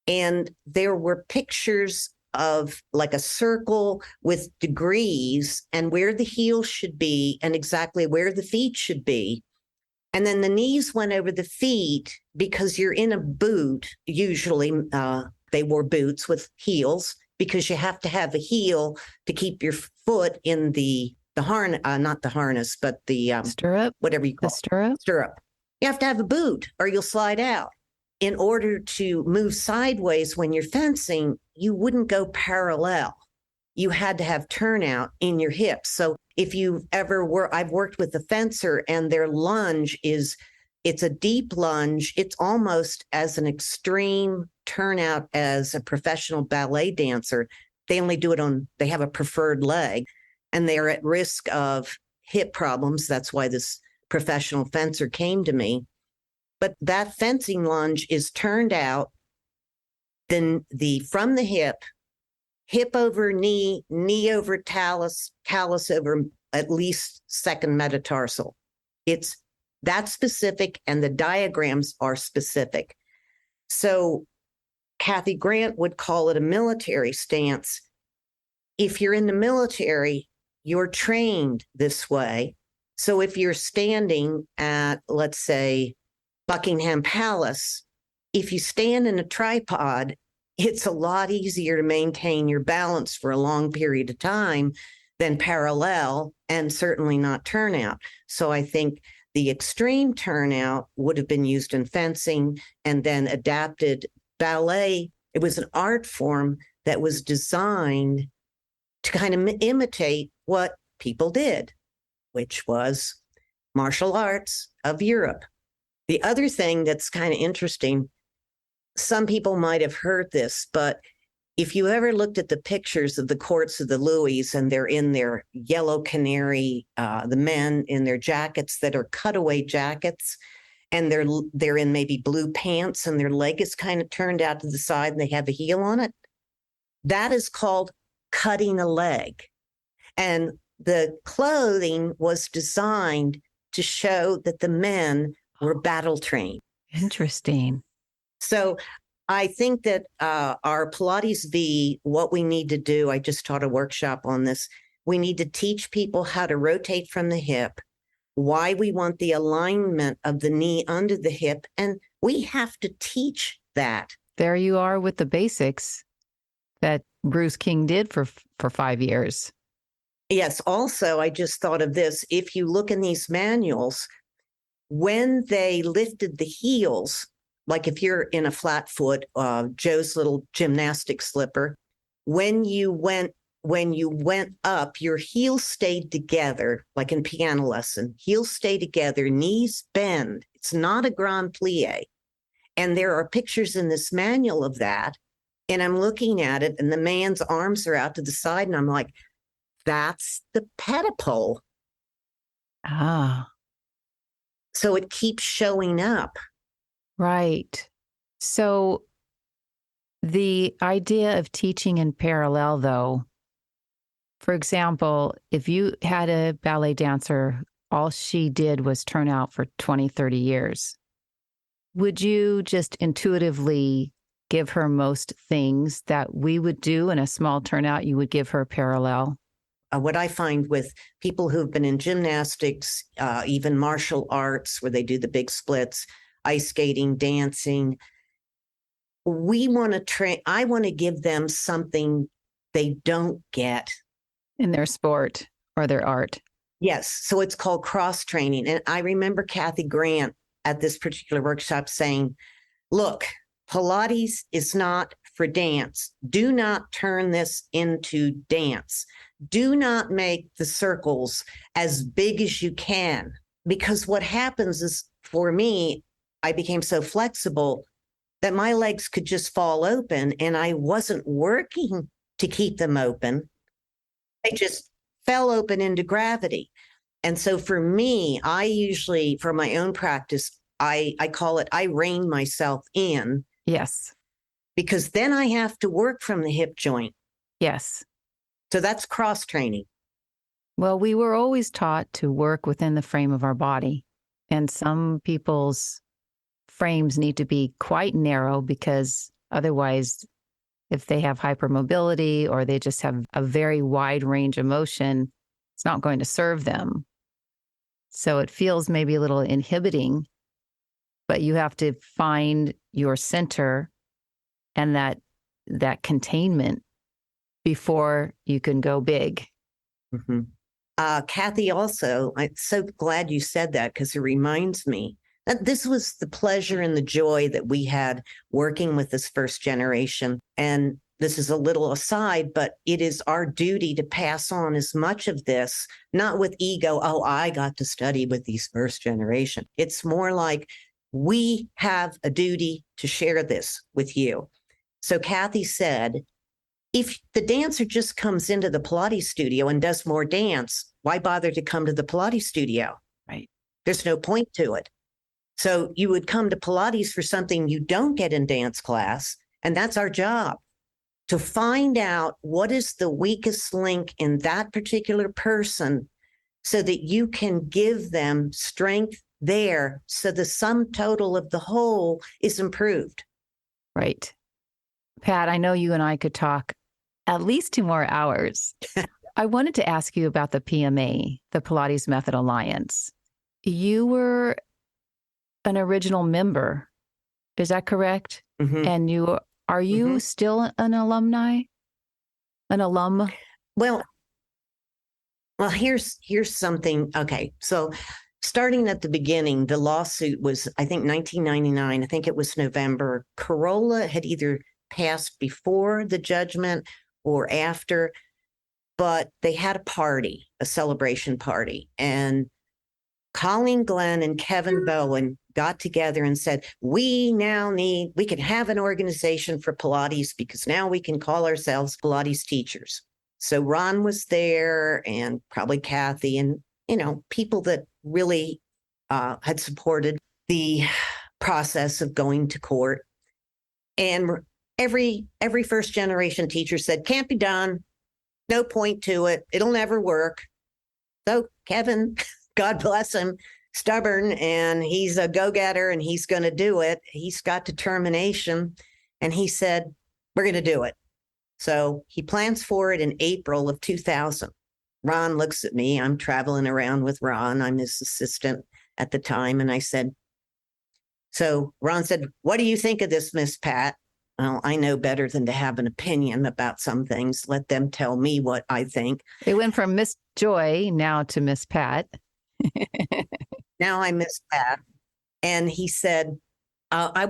and there were pictures of like a circle with degrees and where the heel should be and exactly where the feet should be. And then the knees went over the feet because you're in a boot. Usually they wore boots with heels because you have to have a heel to keep your foot in the harness, not the harness, but the stirrup, whatever you call it. Stirrup. You have to have a boot or you'll slide out. In order to move sideways when you're fencing, you wouldn't go parallel. You had to have turnout in your hips. So if you've ever I've worked with a fencer and their lunge is It's a deep lunge. It's almost as an extreme turnout as a professional ballet dancer. They only do it they have a preferred leg, and they're at risk of hip problems. That's why this professional fencer came to me. But that fencing lunge is turned out, then from the hip over knee, knee over talus, talus over at least second metatarsal. It's that specific, and the diagrams are specific. So Kathy Grant would call it a military stance. If you're in the military, you're trained this way. So if you're standing at, let's say, Buckingham Palace, if you stand in a tripod, it's a lot easier to maintain your balance for a long period of time than parallel, and certainly not turnout. So I think the extreme turnout would have been used in fencing, and then adapted ballet. It was an art form that was designed to kind of imitate what people did, which was martial arts of Europe. The other thing that's kind of interesting, some people might have heard this, but if you ever looked at the pictures of the courts of the Louis, and they're in their yellow canary, the men in their jackets that are cutaway jackets, and they're in maybe blue pants, and their leg is kind of turned out to the side and they have a heel on it, that is called cutting a leg. And the clothing was designed to show that the men were battle trained. Interesting. So I think that our Pilates V, what we need to do, I just taught a workshop on this. We need to teach people how to rotate from the hip, why we want the alignment of the knee under the hip, and we have to teach that. There you are with the basics that Bruce King did for 5 years. Yes. Also, I just thought of this. If you look in these manuals, when they lifted the heels, like if you're in a flat foot, Joe's little gymnastic slipper, when you went up, your heels stayed together, like in piano lesson. Heels stay together, knees bend. It's not a grand plie. And there are pictures in this manual of that. And I'm looking at it, and the man's arms are out to the side, and I'm like, that's the pedipole. Ah, So it keeps showing up. right. So the idea of teaching in parallel, though, for example, if you had a ballet dancer, all she did was turn out for 20, 30 years, would you just intuitively give her most things that we would do in a small turnout? You would give her parallel? What I find with people who've been in gymnastics, even martial arts, where they do the big splits, ice skating, dancing, we want to train. I want to give them something they don't get In their sport or their art. Yes. So it's called cross training. And I remember Kathy Grant at this particular workshop saying, look, Pilates is not for dance. Do not turn this into dance. Do not make the circles as big as you can. Because what happens is, for me, I became so flexible that my legs could just fall open, and I wasn't working to keep them open. They just fell open into gravity. And so for me, I usually, for my own practice, I call it, I rein myself in. Yes. Because then I have to work from the hip joint. Yes. So that's cross training. Well, we were always taught to work within the frame of our body. And some people's frames need to be quite narrow, because otherwise, if they have hypermobility or they just have a very wide range of motion, it's not going to serve them. So it feels maybe a little inhibiting, but you have to find your center and that containment before you can go big. Mm-hmm. Kathy, also, I'm so glad you said that, because it reminds me that this was the pleasure and the joy that we had working with this first generation. And this is a little aside, but it is our duty to pass on as much of this, not with ego. Oh, I got to study with these first generation. It's more like we have a duty to share this with you. So Kathy said, if the dancer just comes into the Pilates studio and does more dance, why bother to come to the Pilates studio? Right. There's no point to it. So you would come to Pilates for something you don't get in dance class, and that's our job, to find out what is the weakest link in that particular person so that you can give them strength there so the sum total of the whole is improved. Right. Pat, I know you and I could talk at least 2 more hours. I wanted to ask you about the PMA, the Pilates Method Alliance. You were an original member. Is that correct? Mm-hmm. And are you still an alumni? An alum? Well, here's something. Okay. So starting at the beginning, the lawsuit was, I think, 1999. I think it was November. Corolla had either passed before the judgment or after, but they had a party, a celebration party. And Colleen Glenn and Kevin Bowen got together and said, we can have an organization for Pilates because now we can call ourselves Pilates teachers. So Ron was there, and probably Kathy, and, people that really had supported the process of going to court. And every first generation teacher said, can't be done. No point to it. It'll never work. So Kevin, God bless him, stubborn, and he's a go-getter, and he's going to do it. He's got determination. And he said, we're going to do it. So he plans for it in April of 2000. Ron looks at me. I'm traveling around with Ron. I'm his assistant at the time. And I said, so Ron said, what do you think of this, Miss Pat? Well, I know better than to have an opinion about some things. Let them tell me what I think. It went from Miss Joy now to Miss Pat. Now I'm Miss Pat. And he said, I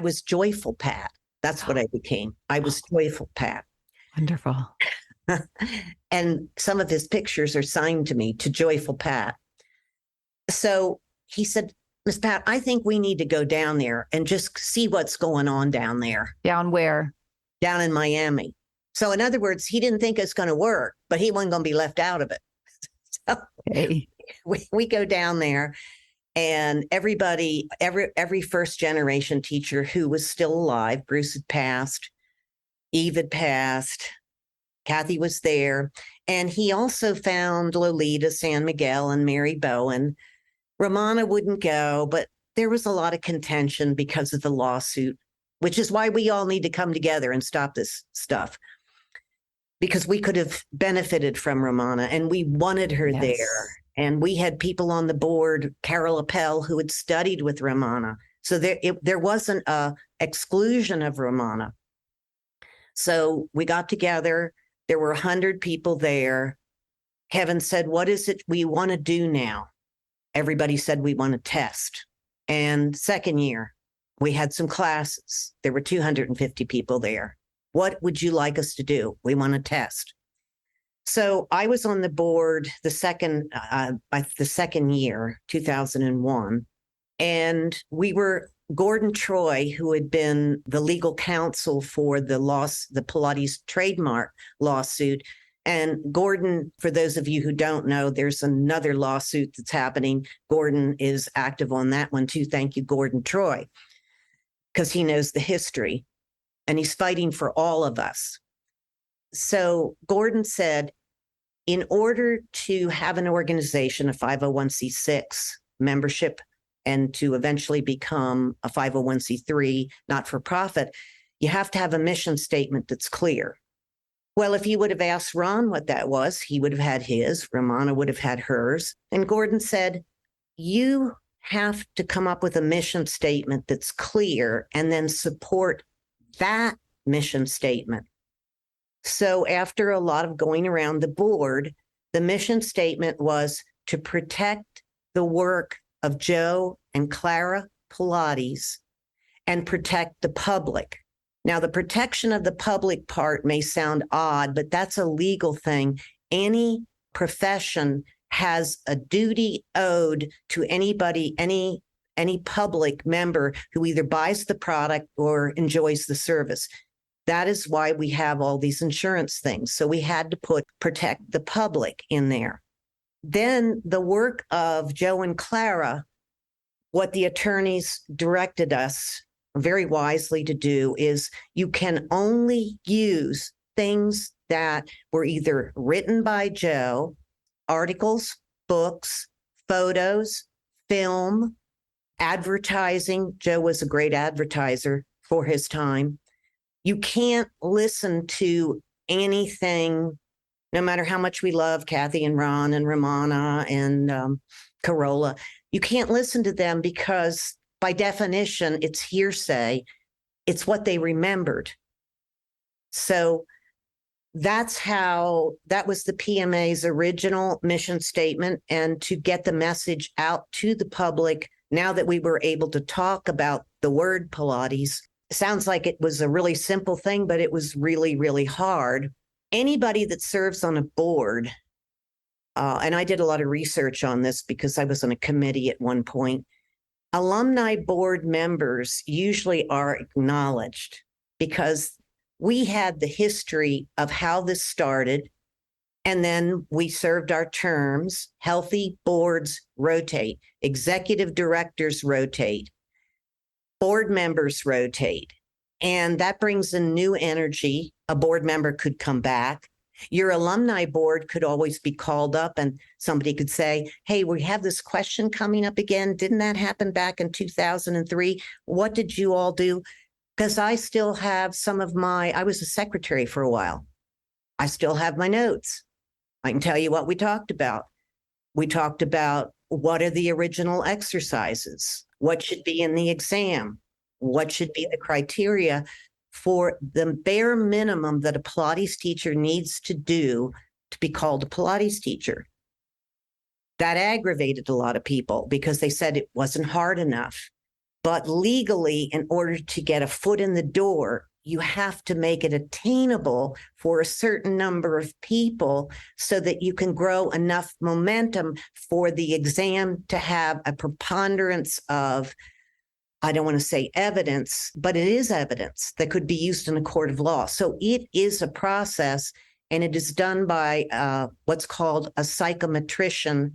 was Joyful Pat. That's what I became. I was Joyful Pat. Wonderful. And some of his pictures are signed to me, to Joyful Pat. So he said, Miss Pat, I think we need to go down there and just see what's going on down there. Down where? Down in Miami. So in other words, he didn't think it's going to work, but he wasn't going to be left out of it. So hey. we go down there, and everybody, every first generation teacher who was still alive, Bruce had passed, Eve had passed, Kathy was there. And he also found Lolita San Miguel and Mary Bowen. Romana wouldn't go, but there was a lot of contention because of the lawsuit, which is why we all need to come together and stop this stuff, because we could have benefited from Romana, and we wanted her there. And we had people on the board, Carol Appel, who had studied with Romana. So there wasn't a exclusion of Romana. So we got together. There were 100 people there. Kevin said, what is it we want to do now? Everybody said, we want to test. And second year, we had some classes. There were 250 people there. What would you like us to do? We want to test. So I was on the board the second year, 2001, and we were Gordon Troy, who had been the legal counsel for the Pilates trademark lawsuit. And Gordon, for those of you who don't know, there's another lawsuit that's happening. Gordon is active on that one too. Thank you, Gordon Troy, because he knows the history and he's fighting for all of us. So Gordon said, in order to have an organization, a 501c6 membership, and to eventually become a 501c3 not-for-profit, you have to have a mission statement that's clear. Well, if you would have asked Ron what that was, he would have had his, Romana would have had hers. And Gordon said, you have to come up with a mission statement that's clear and then support that mission statement. So after a lot of going around the board, the mission statement was to protect the work of Joe and Clara Pilates and protect the public. Now, the protection of the public part may sound odd, but that's a legal thing. Any profession has a duty owed to anybody, any public member who either buys the product or enjoys the service. That is why we have all these insurance things. So we had to protect the public in there. Then the work of Joe and Clara, what the attorneys directed us very wisely to do is you can only use things that were either written by Joe, articles, books, photos, film, advertising. Joe was a great advertiser for his time. You can't listen to anything, no matter how much we love Kathy and Ron and Ramona and Carolla. You can't listen to them because by definition, it's hearsay. It's what they remembered. So that was the PMA's original mission statement. And to get the message out to the public, now that we were able to talk about the word Pilates, sounds like it was a really simple thing, but it was really, really hard. Anybody that serves on a board, and I did a lot of research on this because I was on a committee at one point, alumni board members usually are acknowledged because we had the history of how this started, and then we served our terms. Healthy boards rotate, executive directors rotate, board members rotate, and that brings in new energy. A board member could come back. Your alumni board could always be called up and somebody could say, hey, we have this question coming up again. Didn't that happen back in 2003? What did you all do? Because I still have I was a secretary for a while. I still have my notes. I can tell you what we talked about. We talked about what are the original exercises? What should be in the exam? What should be the criteria for the bare minimum that a Pilates teacher needs to do to be called a Pilates teacher? That aggravated a lot of people because they said it wasn't hard enough. But legally, in order to get a foot in the door, you have to make it attainable for a certain number of people so that you can grow enough momentum for the exam to have a preponderance of, I don't want to say evidence, but it is evidence that could be used in a court of law. So it is a process, and it is done by what's called a psychometrician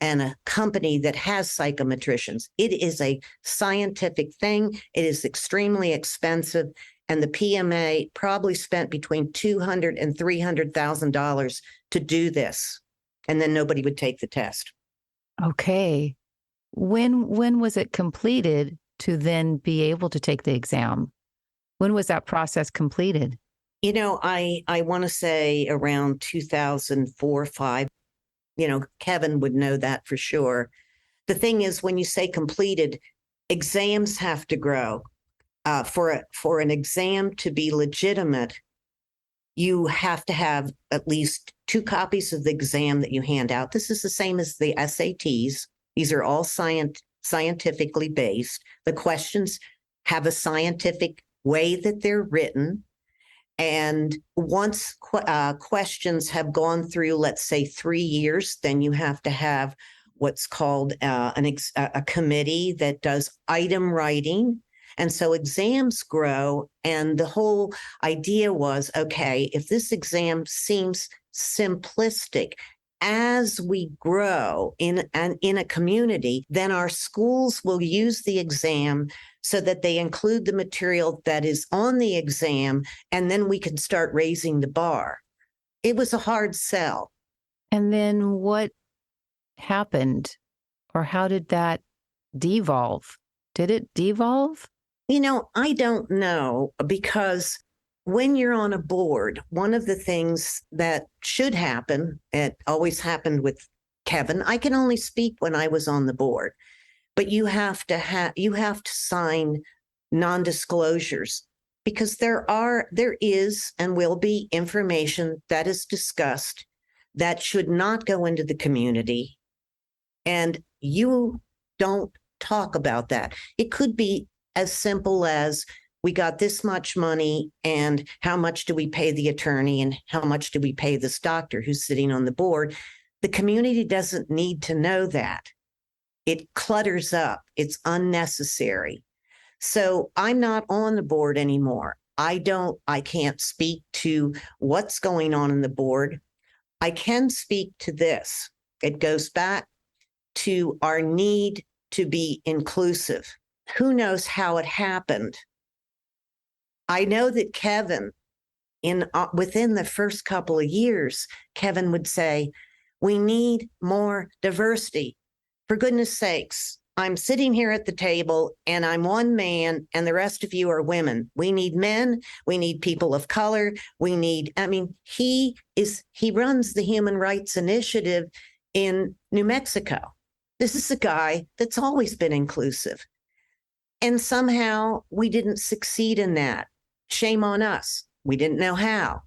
and a company that has psychometricians. It is a scientific thing. It is extremely expensive. And the PMA probably spent between $200,000 and $300,000 to do this. And then nobody would take the test. Okay. When was it completed to then be able to take the exam? When was that process completed? You know, I want to say around 2004, 5. You know, Kevin would know that for sure. The thing is, when you say completed, exams have to grow. For an exam to be legitimate, you have to have at least 2 copies of the exam that you hand out. This is the same as the SATs. These are all scientifically based. The questions have a scientific way that they're written. And once questions have gone through, let's say 3 years, then you have to have what's called a committee that does item writing. And so exams grow. And the whole idea was, okay, if this exam seems simplistic, as we grow in a community, then our schools will use the exam so that they include the material that is on the exam, and then we can start raising the bar. It was a hard sell. And then what happened, or how did that devolve? Did it devolve? You know, I don't know, because when you're on a board, one of the things that should happen, it always happened with Kevin. I can only speak when I was on the board, but you have to sign non-disclosures, because there is and will be information that is discussed that should not go into the community, and you don't talk about that. It could be as simple as we got this much money, and how much do we pay the attorney, and how much do we pay this doctor who's sitting on the board? The community doesn't need to know that. It clutters up. It's unnecessary. So I'm not on the board anymore. I can't speak to what's going on in the board. I can speak to this. It goes back to our need to be inclusive. Who knows how it happened? I know that Kevin, within the first couple of years, Kevin would say, we need more diversity. For goodness sakes, I'm sitting here at the table and I'm one man and the rest of you are women. We need men. We need people of color. He runs the Human Rights Initiative in New Mexico. This is a guy that's always been inclusive. And somehow we didn't succeed in that. Shame on us. We didn't know how.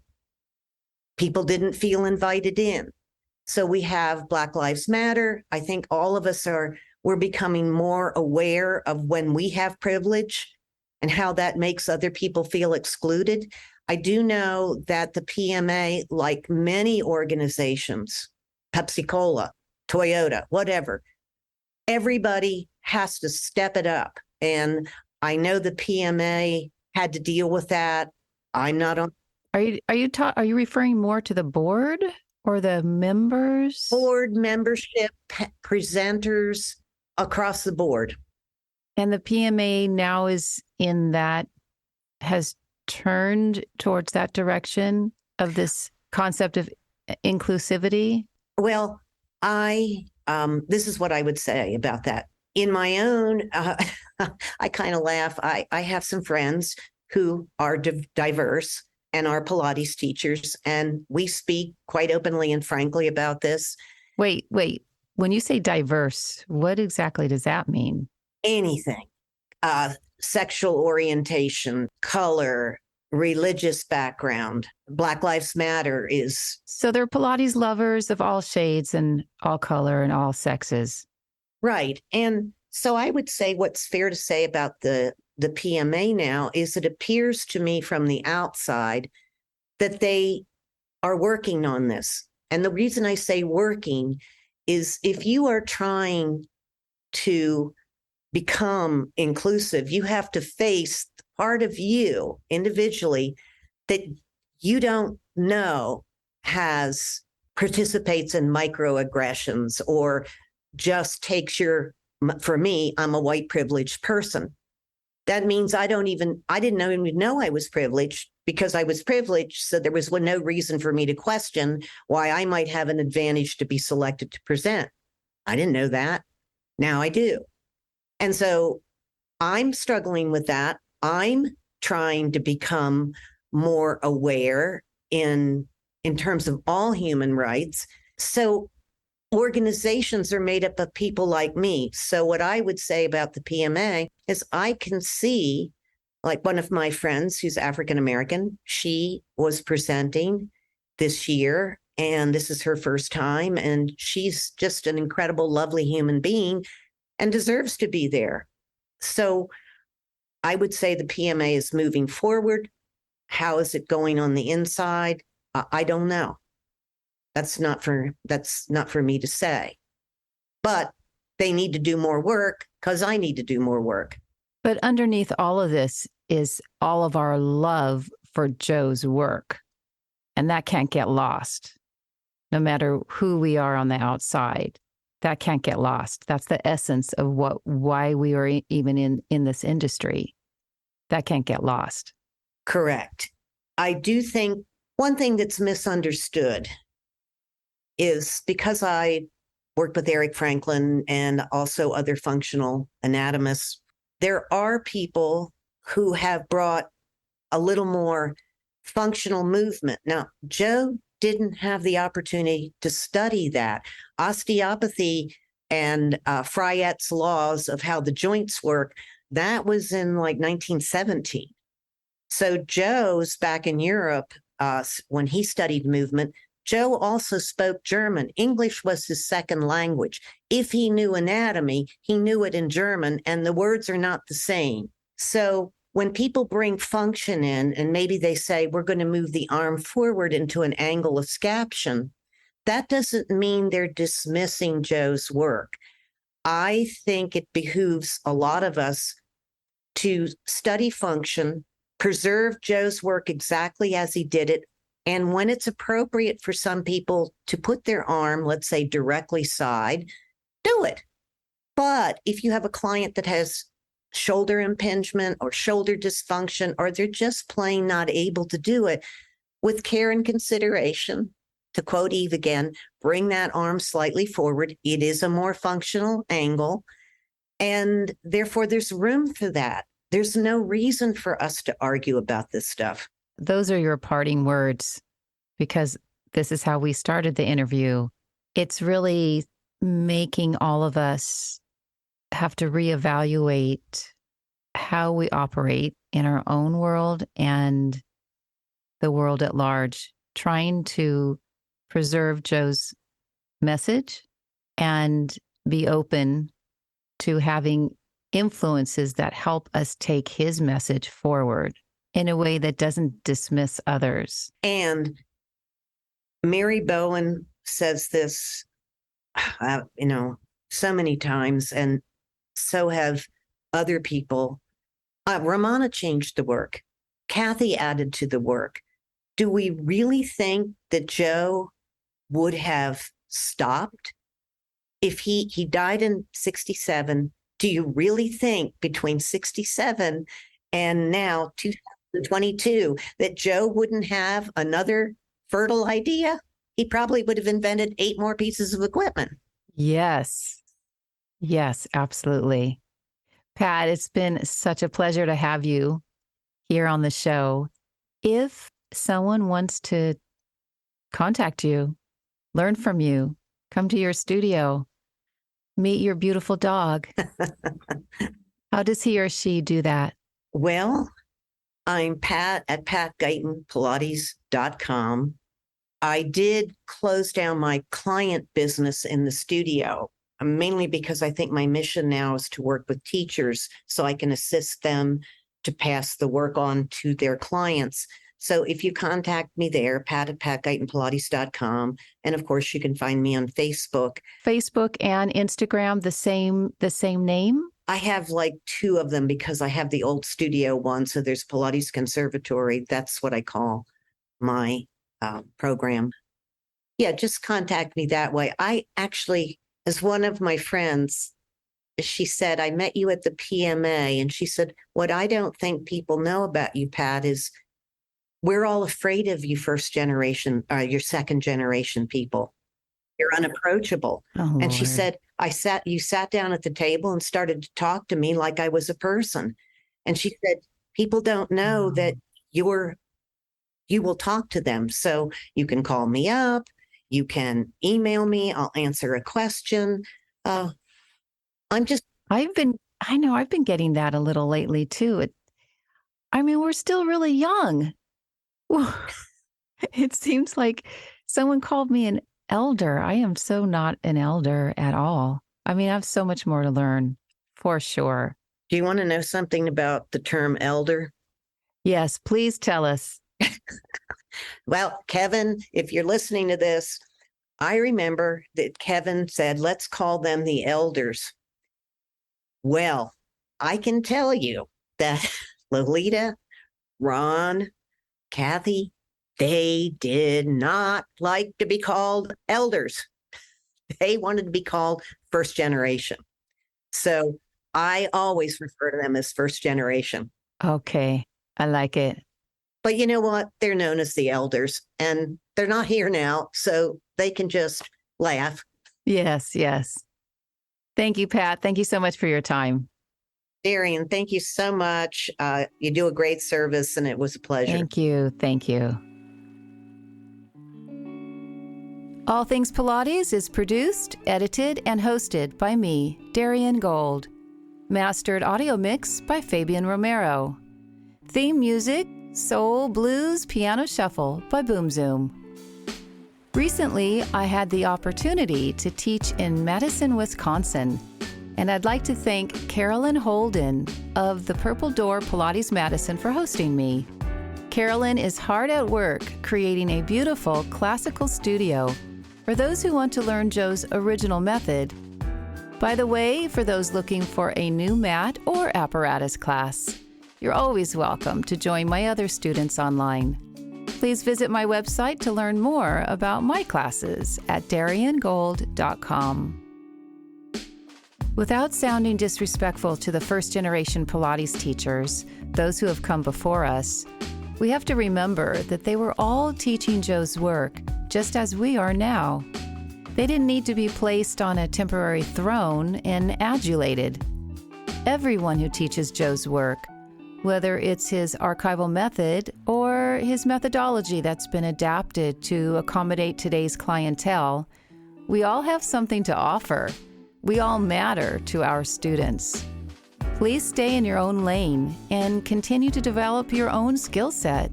People didn't feel invited in. So we have Black Lives Matter. I think all of us we're becoming more aware of when we have privilege and how that makes other people feel excluded. I do know that the PMA, like many organizations, Pepsi-Cola, Toyota, whatever, everybody has to step it up. And I know the PMA had to deal with that. I'm not on. Are you referring more to the board or the members? Board membership, presenters across the board. And the PMA now has turned towards that direction of this concept of inclusivity? Well, this is what I would say about that. In my own, I kind of laugh. I have some friends who are diverse and are Pilates teachers, and we speak quite openly and frankly about this. Wait. When you say diverse, what exactly does that mean? Anything. Sexual orientation, color, religious background. Black Lives Matter is. So they're Pilates lovers of all shades and all color and all sexes. Right. And so I would say what's fair to say about the PMA now is it appears to me from the outside that they are working on this. And the reason I say working is if you are trying to become inclusive, you have to face part of you individually that you don't know participates in microaggressions or just takes for me, I'm a white privileged person. That means I didn't even know I was privileged because I was privileged. So there was no reason for me to question why I might have an advantage to be selected to present. I didn't know that. Now I do. And so I'm struggling with that. I'm trying to become more aware in terms of all human rights. So organizations are made up of people like me. So what I would say about the PMA is I can see, like one of my friends who's African-American, she was presenting this year, and this is her first time, and she's just an incredible, lovely human being and deserves to be there. So I would say the PMA is moving forward. How is it going on the inside? I don't know. That's not for me to say. But they need to do more work because I need to do more work. But underneath all of this is all of our love for Joe's work. And that can't get lost, no matter who we are on the outside. That can't get lost. That's the essence of why we are even in this industry. That can't get lost. Correct. I do think one thing that's misunderstood is because I worked with Eric Franklin and also other functional anatomists, there are people who have brought a little more functional movement. Now, Joe didn't have the opportunity to study that. Osteopathy and Fryette's laws of how the joints work, that was in like 1917. So Joe's back in Europe when he studied movement. Joe also spoke German. English was his second language. If he knew anatomy, he knew it in German, and the words are not the same. So when people bring function in and maybe they say, we're going to move the arm forward into an angle of scaption, that doesn't mean they're dismissing Joe's work. I think it behooves a lot of us to study function, preserve Joe's work exactly as he did it. And when it's appropriate for some people to put their arm, let's say directly side, do it. But if you have a client that has shoulder impingement or shoulder dysfunction, or they're just plain not able to do it, with care and consideration, to quote Eve again, bring that arm slightly forward. It is a more functional angle. And therefore, there's room for that. There's no reason for us to argue about this stuff. Those are your parting words, because this is how we started the interview. It's really making all of us have to reevaluate how we operate in our own world and the world at large, trying to preserve Joe's message and be open to having influences that help us take his message forward in a way that doesn't dismiss others. And Mary Bowen says this, so many times, and so have other people. Ramona changed the work. Kathy added to the work. Do we really think that Joe would have stopped if he died in 67? Do you really think between 67 and now 2022 that Joe wouldn't have another fertile idea? He probably would have invented 8 more pieces of equipment. Yes. Yes, absolutely. Pat, it's been such a pleasure to have you here on the show. If someone wants to contact you, learn from you, come to your studio, meet your beautiful dog, how does he or she do that? Well, I'm Pat at patguytonpilates.com. I did close down my client business in the studio, mainly because I think my mission now is to work with teachers so I can assist them to pass the work on to their clients. So if you contact me there, Pat at patguytonpilates.com. And of course, you can find me on Facebook. Facebook and Instagram, the same name? I have like 2 of them because I have the old studio one. So there's Pilates Conservatory. That's what I call my program. Yeah, just contact me that way. I actually, as one of my friends, she said, I met you at the PMA. And she said, what I don't think people know about you, Pat, is we're all afraid of you first generation, your second generation people. You're unapproachable. Oh, and she Lord. said, you sat down at the table and started to talk to me like I was a person. And she said, people don't know that you will talk to them. So you can call me up, you can email me, I'll answer a question. I've been getting that a little lately too. We're still really young. It seems like someone called me an elder. I am so not an elder at all. I have so much more to learn, for sure. Do you want to know something about the term elder? Yes, please tell us. Well, Kevin, if you're listening to this, I remember that Kevin said, let's call them the elders. Well, I can tell you that Lolita, Ron, Kathy, they did not like to be called elders. They wanted to be called first generation. So I always refer to them as first generation. Okay, I like it. But you know what? They're known as the elders, and they're not here now, so they can just laugh. Yes, yes. Thank you, Pat. Thank you so much for your time. Darian, thank you so much. You do a great service, and it was a pleasure. Thank you. Thank you. All Things Pilates is produced, edited, and hosted by me, Darian Gold. Mastered audio mix by Fabian Romero. Theme music, Soul, Blues, Piano Shuffle by Boom Zoom. Recently, I had the opportunity to teach in Madison, Wisconsin. And I'd like to thank Carolyn Holden of the Purple Door Pilates Madison for hosting me. Carolyn is hard at work creating a beautiful classical studio for those who want to learn Joe's original method. By the way, for those looking for a new mat or apparatus class, you're always welcome to join my other students online. Please visit my website to learn more about my classes at dariangold.com. Without sounding disrespectful to the first-generation Pilates teachers, those who have come before us, we have to remember that they were all teaching Joe's work just as we are now. They didn't need to be placed on a temporary throne and adulated. Everyone who teaches Joe's work, whether it's his archival method or his methodology that's been adapted to accommodate today's clientele, we all have something to offer. We all matter to our students. Please stay in your own lane and continue to develop your own skill set.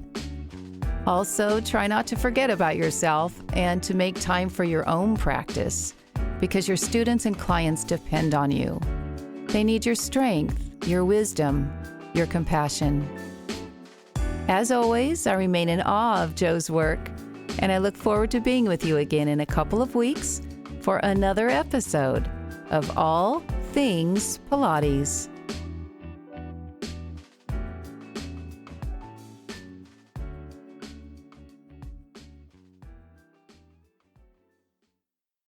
Also, try not to forget about yourself and to make time for your own practice, because your students and clients depend on you. They need your strength, your wisdom, your compassion. As always, I remain in awe of Joe's work, and I look forward to being with you again in a couple of weeks for another episode of All Things Pilates.